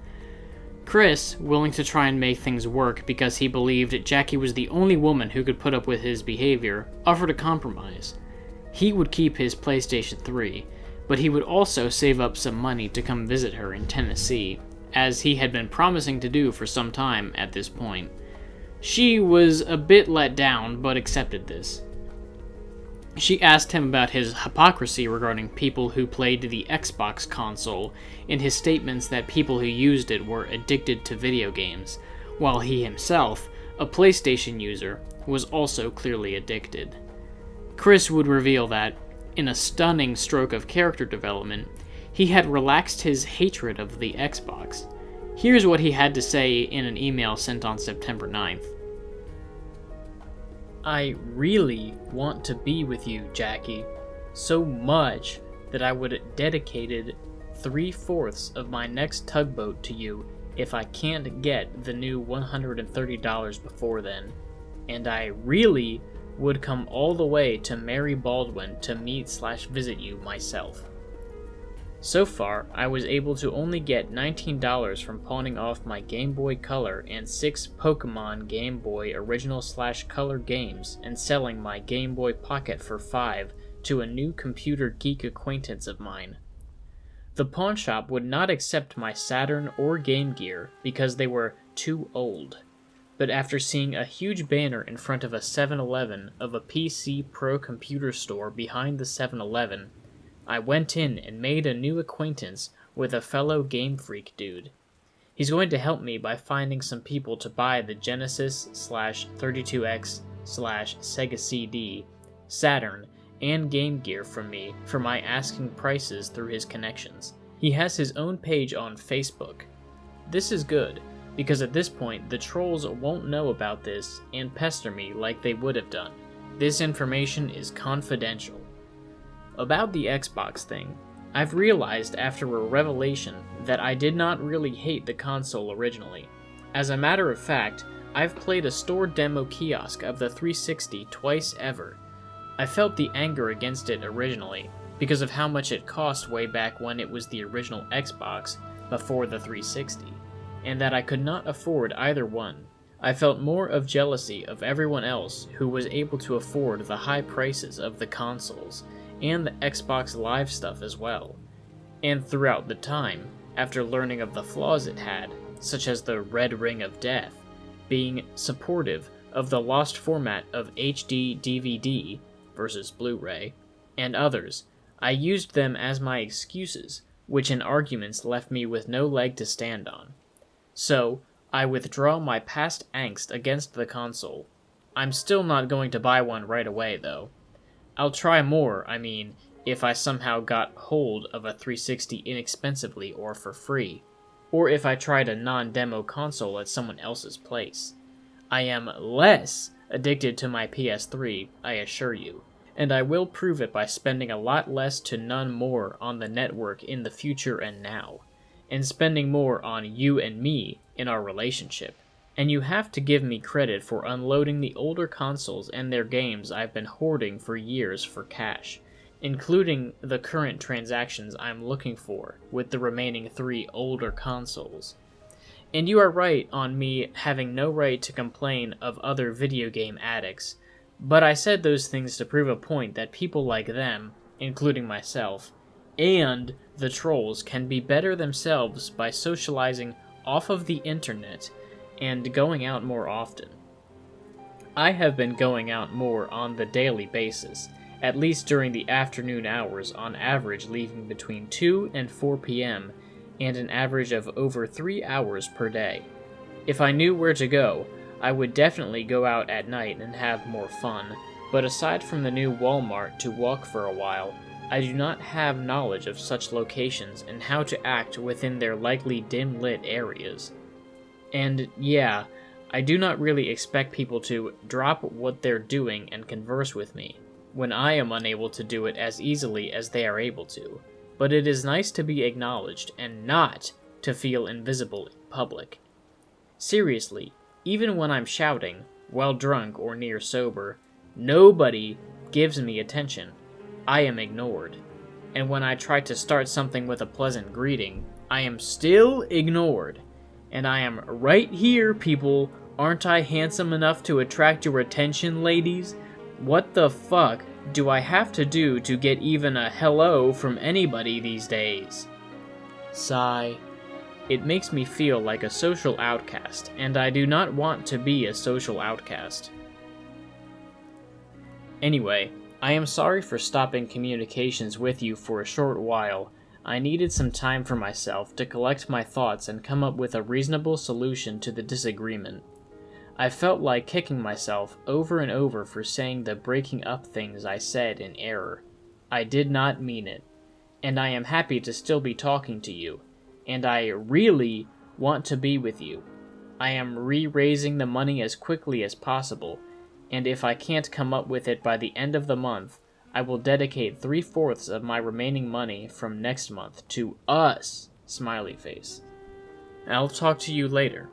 Chris, willing to try and make things work because he believed Jackie was the only woman who could put up with his behavior, offered a compromise. He would keep his PlayStation 3, but he would also save up some money to come visit her in Tennessee, as he had been promising to do for some time at this point. She was a bit let down, but accepted this. She asked him about his hypocrisy regarding people who played the Xbox console and his statements that people who used it were addicted to video games, while he himself, a PlayStation user, was also clearly addicted. Chris would reveal that, in a stunning stroke of character development, he had relaxed his hatred of the Xbox. Here's what he had to say in an email sent on September 9th. I really want to be with you, Jackie, so much that I would have dedicated 3/4 of my next tugboat to you if I can't get the new $130 before then, and I really would come all the way to Mary Baldwin to meet/visit you myself. So far, I was able to only get $19 from pawning off my Game Boy Color and 6 Pokemon Game Boy original/color games and selling my Game Boy Pocket for $5 to a new computer geek acquaintance of mine. The pawn shop would not accept my Saturn or Game Gear because they were too old. But after seeing a huge banner in front of a 7-Eleven of a PC Pro computer store behind the 7-Eleven, I went in and made a new acquaintance with a fellow Game Freak dude. He's going to help me by finding some people to buy the Genesis/32X/Sega CD, Saturn, and Game Gear from me for my asking prices through his connections. He has his own page on Facebook. This is good, because at this point the trolls won't know about this and pester me like they would have done. This information is confidential. About the Xbox thing, I've realized after a revelation that I did not really hate the console originally. As a matter of fact, I've played a store demo kiosk of the 360 twice ever. I felt the anger against it originally, because of how much it cost way back when it was the original Xbox, before the 360, and that I could not afford either one. I felt more of jealousy of everyone else who was able to afford the high prices of the consoles, and the Xbox Live stuff as well. And throughout the time, after learning of the flaws it had, such as the Red Ring of Death, being supportive of the lost format of HD DVD versus Blu-ray, and others, I used them as my excuses, which in arguments left me with no leg to stand on. So, I withdraw my past angst against the console. I'm still not going to buy one right away, though. I'll try more, if I somehow got hold of a 360 inexpensively or for free, or if I tried a non-demo console at someone else's place. I am less addicted to my PS3, I assure you, and I will prove it by spending a lot less to none more on the network in the future and now, and spending more on you and me in our relationship. And you have to give me credit for unloading the older consoles and their games I've been hoarding for years for cash, including the current transactions I'm looking for with the remaining 3 older consoles. And you are right on me having no right to complain of other video game addicts, but I said those things to prove a point that people like them, including myself, and the trolls can be better themselves by socializing off of the internet and going out more often. I have been going out more on the daily basis, at least during the afternoon hours, on average leaving between 2 and 4 p.m., and an average of over 3 hours per day. If I knew where to go, I would definitely go out at night and have more fun, but aside from the new Walmart to walk for a while, I do not have knowledge of such locations and how to act within their likely dim-lit areas. And yeah, I do not really expect people to drop what they're doing and converse with me. when I am unable to do it as easily as they are able to, but it is nice to be acknowledged and not to feel invisible in public. Seriously, even when I'm shouting, while drunk or near sober, nobody gives me attention. I am ignored. And when I try to start something with a pleasant greeting, I am still ignored. And I am right here, people. Aren't I handsome enough to attract your attention, ladies? What the fuck do I have to do to get even a hello from anybody these days? Sigh. It makes me feel like a social outcast, and I do not want to be a social outcast. Anyway, I am sorry for stopping communications with you for a short while. I needed some time for myself to collect my thoughts and come up with a reasonable solution to the disagreement. I felt like kicking myself over and over for saying the breaking up things I said in error. I did not mean it, and I am happy to still be talking to you, and I really want to be with you. I am re-raising the money as quickly as possible, and if I can't come up with it by the end of the month, I will dedicate 3/4 of my remaining money from next month to us, smiley face. I'll talk to you later.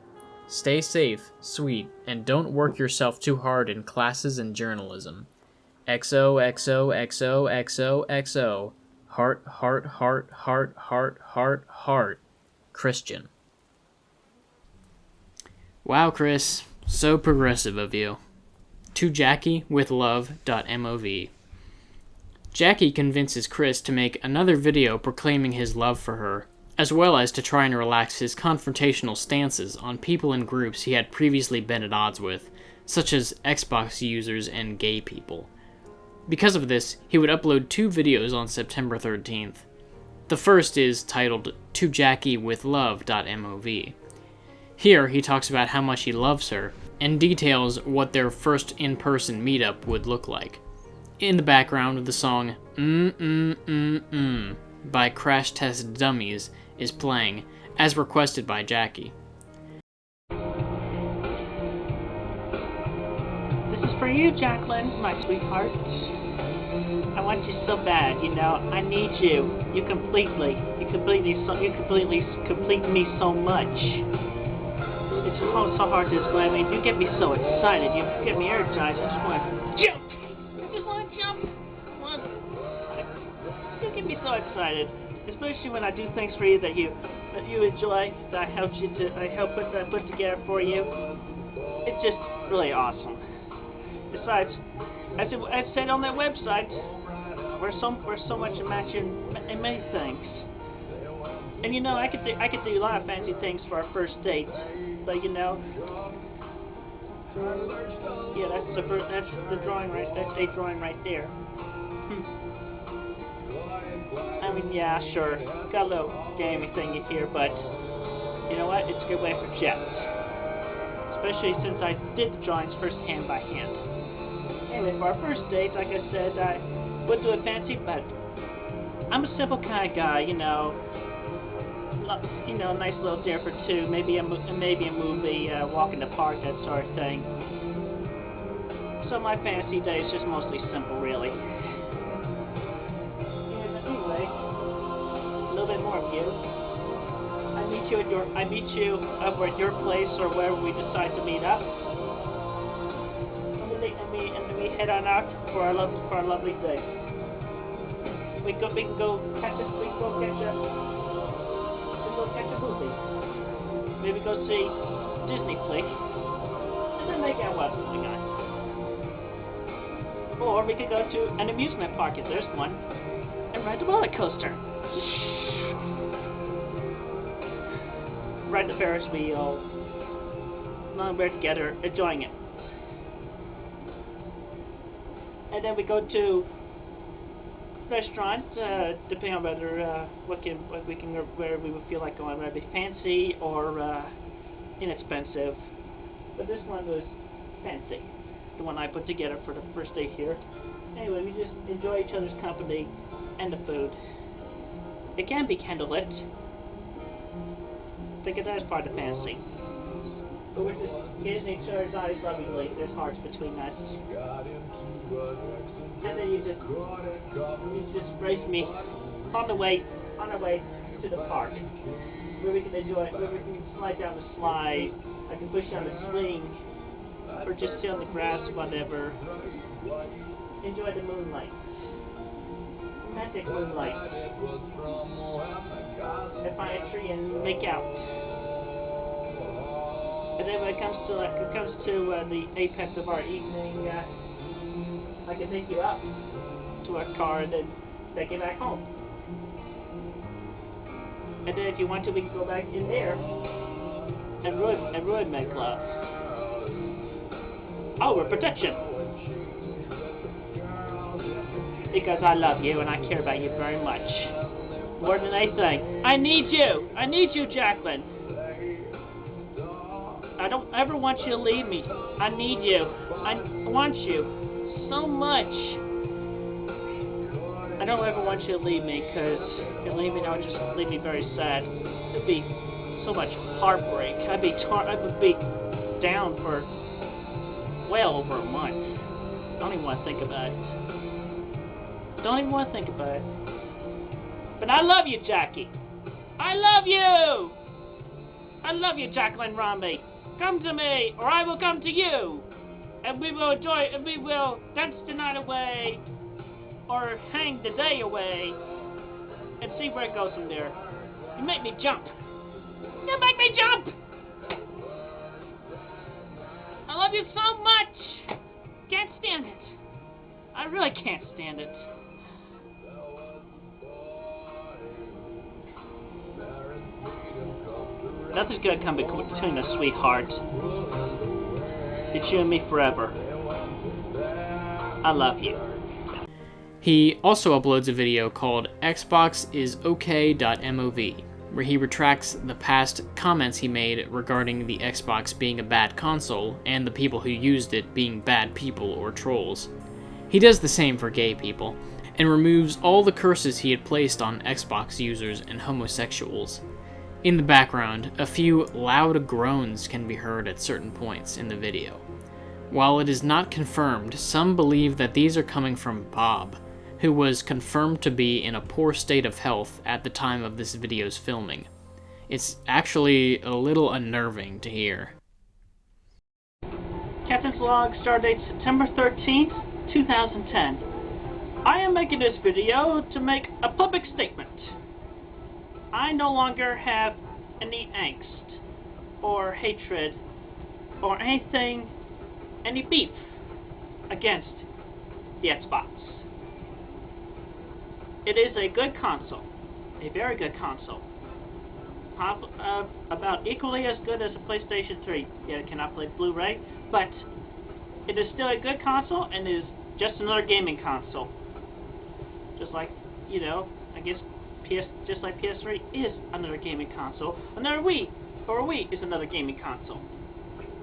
Stay safe, sweet, and don't work yourself too hard in classes and journalism. XOXOXOXOXO. Heart, heart, heart, heart, heart, heart, heart. Christian. Wow, Chris. So progressive of you. To Jackie with Love.MOV. Jackie convinces Chris to make another video proclaiming his love for her, as well as to try and relax his confrontational stances on people and groups he had previously been at odds with, such as Xbox users and gay people. Because of this, he would upload 2 videos on September 13th. The first is titled To Jackie with Love.MOV. Here, he talks about how much he loves her, and details what their first in-person meetup would look like. In the background of the song by Crash Test Dummies is playing, as requested by Jackie.
This is for you, Jacqueline, my sweetheart. I want you so bad, you know. I need you. You complete me so much. It's so hard to explain. I mean, you get me so excited. You get me energized. I just want to jump. I just want to jump. You get me so excited, especially when I do things for you that you enjoy. That I help put together for you. It's just really awesome. Besides, as I said on their website, we're so much a match in many things. And you know, I could do a lot of fancy things for our first date, but you know, yeah, that's the drawing right. That's a drawing right there. I mean, yeah, sure, got a little gamey thing here, but you know what? It's a good way for jets, especially since I did the drawings hand by hand. Anyway, for our first date, like I said, I would do it fancy, but I'm a simple kind of guy, you know. You know, a nice little dinner for 2, maybe a movie, walk in the park, that sort of thing. So my fantasy day is just mostly simple, really. And anyway, a little bit more of you. I meet you over at your place or wherever we decide to meet up. And we head on out for our lovely day. We can go catch a movie. Maybe go see Disney flick, and then make out what we got. Or we could go to an amusement park if there's one, and ride the roller coaster. Ride the Ferris wheel. Long we're together, enjoying it. And then we go to restaurant, depending on whether where we would feel like going, whether it be fancy or inexpensive. But this one was fancy, the one I put together for the first day here. Anyway, we just enjoy each other's company and the food. It can be candlelit. I think that is part of the fancy. But we're just getting each other's eyes lovingly. There's hearts between us. And then you just race me on our way to the park, where we can enjoy, where we can slide down the slide. I can push down the swing, or just sit on the grass, whatever. Enjoy the moonlight, romantic moonlight. And find a tree and make out. And then when it comes to the apex of our evening, I can take you out to our car and then take you back home. And then if you want to, we can go back in there and ruin make love. Our protection. Because I love you and I care about you very much. More than anything. I need you! I need you, Jacqueline! I don't ever want you to leave me. I need you. I want you so much. I don't ever want you to leave me, because if you leave me, that would just leave me very sad. It'd be so much heartbreak. I'd be down for well over a month. Don't even want to think about it. Don't even want to think about it. But I love you, Jackie. I love you! I love you, Jacqueline Romney. Come to me, or I will come to you. And we will enjoy, and we will dance the night away, or hang the day away, and see where it goes from there. You make me jump. You make me jump! I love you so much! Can't stand it. I really can't stand it. Nothing's gonna come between us, sweetheart. It's you and me forever. I love you.
He also uploads a video called XboxIsOK.MOV, where he retracts the past comments he made regarding the Xbox being a bad console and the people who used it being bad people or trolls. He does the same for gay people, and removes all the curses he had placed on Xbox users and homosexuals. In the background, a few loud groans can be heard at certain points in the video. While it is not confirmed, some believe that these are coming from Bob, who was confirmed to be in a poor state of health at the time of this video's filming. It's actually a little unnerving to hear.
Captain's Log, Stardate September 13th, 2010. I am making this video to make a public statement. I no longer have any angst, or hatred, or anything, any beef against the Xbox. It is a good console, a very good console. About equally as good as a PlayStation 3. Yeah, it cannot play Blu-ray, but it is still a good console, and is just another gaming console. Just like, you know, I guess just like PS3 is another gaming console, another Wii is another gaming console.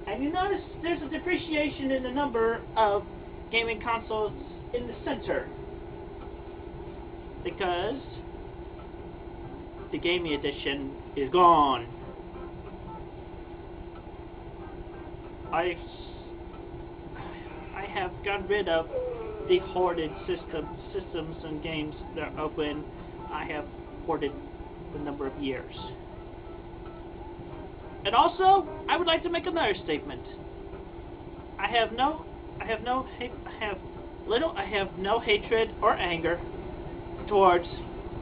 And you notice there's a depreciation in the number of gaming consoles in the center, because the gaming edition is gone. I have gotten rid of the hoarded systems and games that are open. I have hoarded the number of years. And also, I would like to make another statement. I have no hatred or anger towards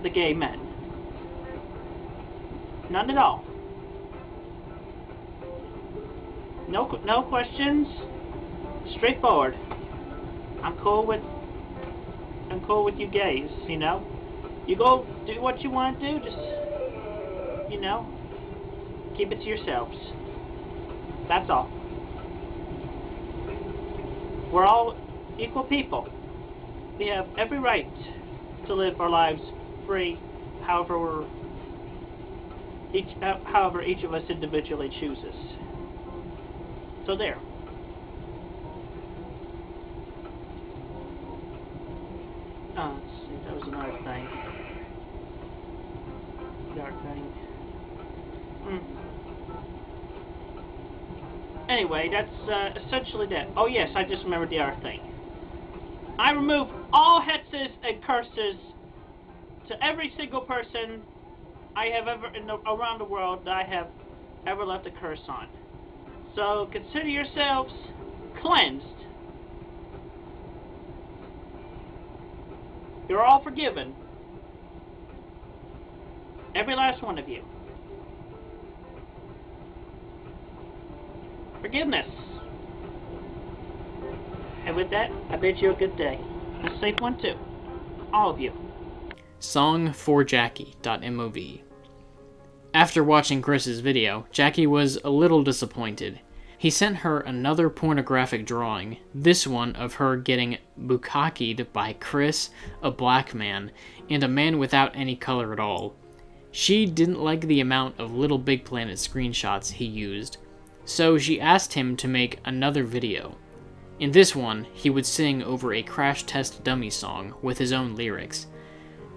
the gay men. None at all. No questions. Straightforward. I'm cool with you gays, you know. You go do what you want to do, just, you know, keep it to yourselves. That's all. We're all equal people. We have every right to live our lives free, however each of us individually chooses. So there. Let's see, that was another thing. Anyway, that's essentially that. Oh yes, I just remembered the other thing. I removed all hexes and curses to every single person I have ever around the world that I have ever left a curse on. So consider yourselves cleansed. You're all forgiven. Every last one of you. Forgiveness. And with that, I bid you a good day. A safe one too. All of you.
Song for Jackie.MOV. After watching Chris's video, Jackie was a little disappointed. He sent her another pornographic drawing, this one of her getting bukkakied by Chris, a black man, and a man without any color at all. She didn't like the amount of Little Big Planet screenshots he used, so she asked him to make another video. In this one, he would sing over a Crash Test Dummy song with his own lyrics,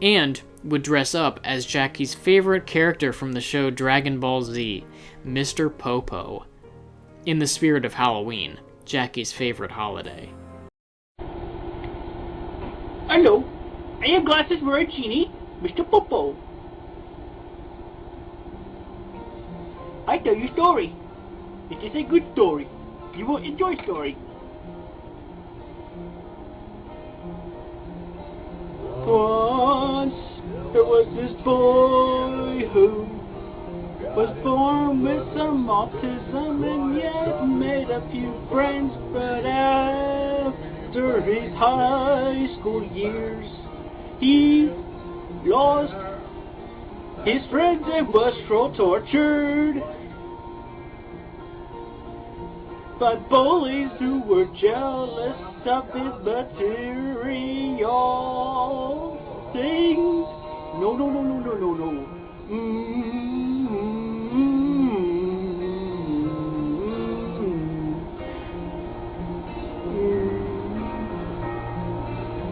and would dress up as Jackie's favorite character from the show Dragon Ball Z, Mr. Popo, in the spirit of Halloween, Jackie's favorite holiday.
Hello, I am Glasses Maragini, Mr. Popo. I tell you a story. It is a good story. You will enjoy story. Once there was this boy who was born with some autism and yet made a few friends, but after his high school years he lost his friends and was so tortured by bullies who were jealous of his material things. No.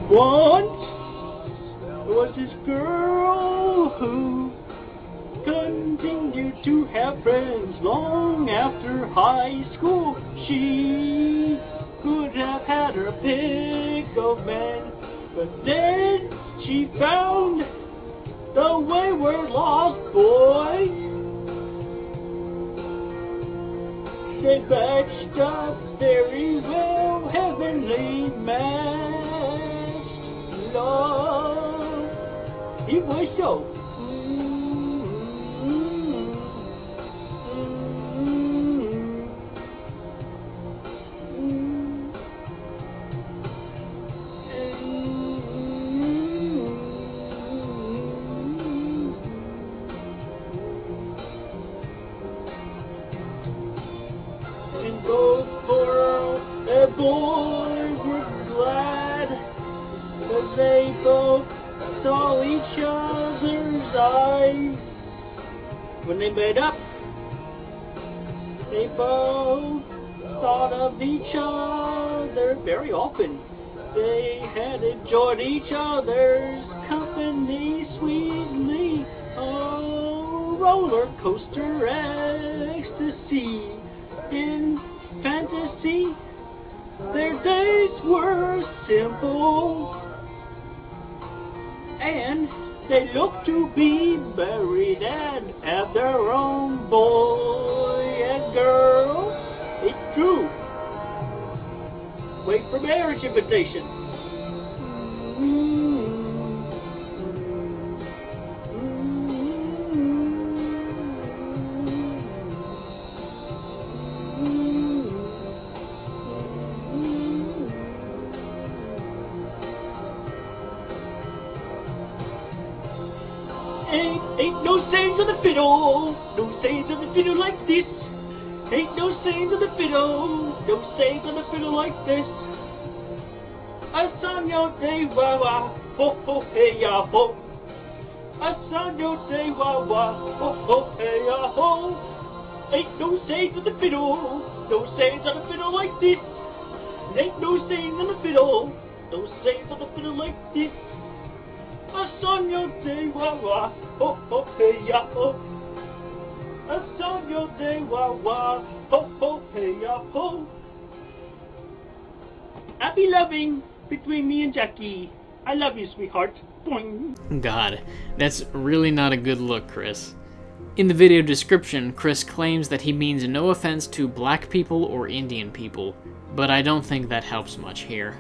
Once there was this girl who continued to have friends long after high school. She could have had her pick of men, but then she found the wayward lost boy. They matched up very well, heavenly matched love. He was so. Boys were glad that they both saw each other's eyes. When they made up, they both thought of each other very often. They had enjoyed each other's company sweetly. Oh, roller coaster ecstasy in fantasy. Their days were simple, and they looked to be married and have their own boy and girl. It's true. Wait for marriage invitation. Ain't no sayings on the fiddle, no sayings on the fiddle like this. Ain't no sayings on the fiddle, no sayings on the fiddle like this. A song yo day wah wah, ho ho hey ya ho. A song yo day wah wah, ho ho hey ya ho. Ain't no sayings on the fiddle, no sayings on the fiddle like this. Ain't no sayings on the fiddle, no sayings on the fiddle like this. A song yo day wah wah, ho ho hey ya ho. A song yo day wah wah, ho ho hey ya ho. Happy loving,
between me and Jackie. I love you, sweetheart. Boing.
God, that's really not a good look, Chris. In the video description, Chris claims that he means no offense to black people or Indian people, but I don't think that helps much here.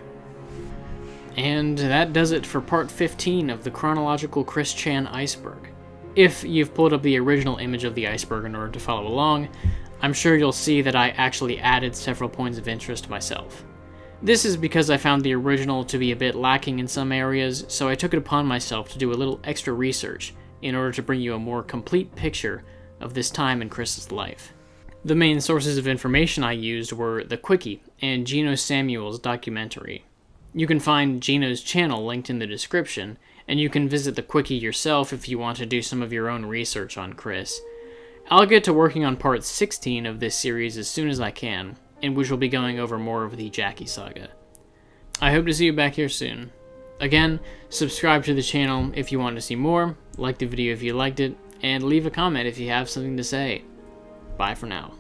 And that does it for part 15 of the chronological Chris Chan iceberg. If you've pulled up the original image of the iceberg in order to follow along, I'm sure you'll see that I actually added several points of interest myself. This is because I found the original to be a bit lacking in some areas, so I took it upon myself to do a little extra research in order to bring you a more complete picture of this time in Chris's life. The main sources of information I used were the Quickie and Gino Samuel's documentary. You can find Gino's channel linked in the description, and you can visit the Quickie yourself if you want to do some of your own research on Chris. I'll get to working on part 16 of this series as soon as I can, in which we'll be going over more of the Jackie saga. I hope to see you back here soon. Again, subscribe to the channel if you want to see more, like the video if you liked it, and leave a comment if you have something to say. Bye for now.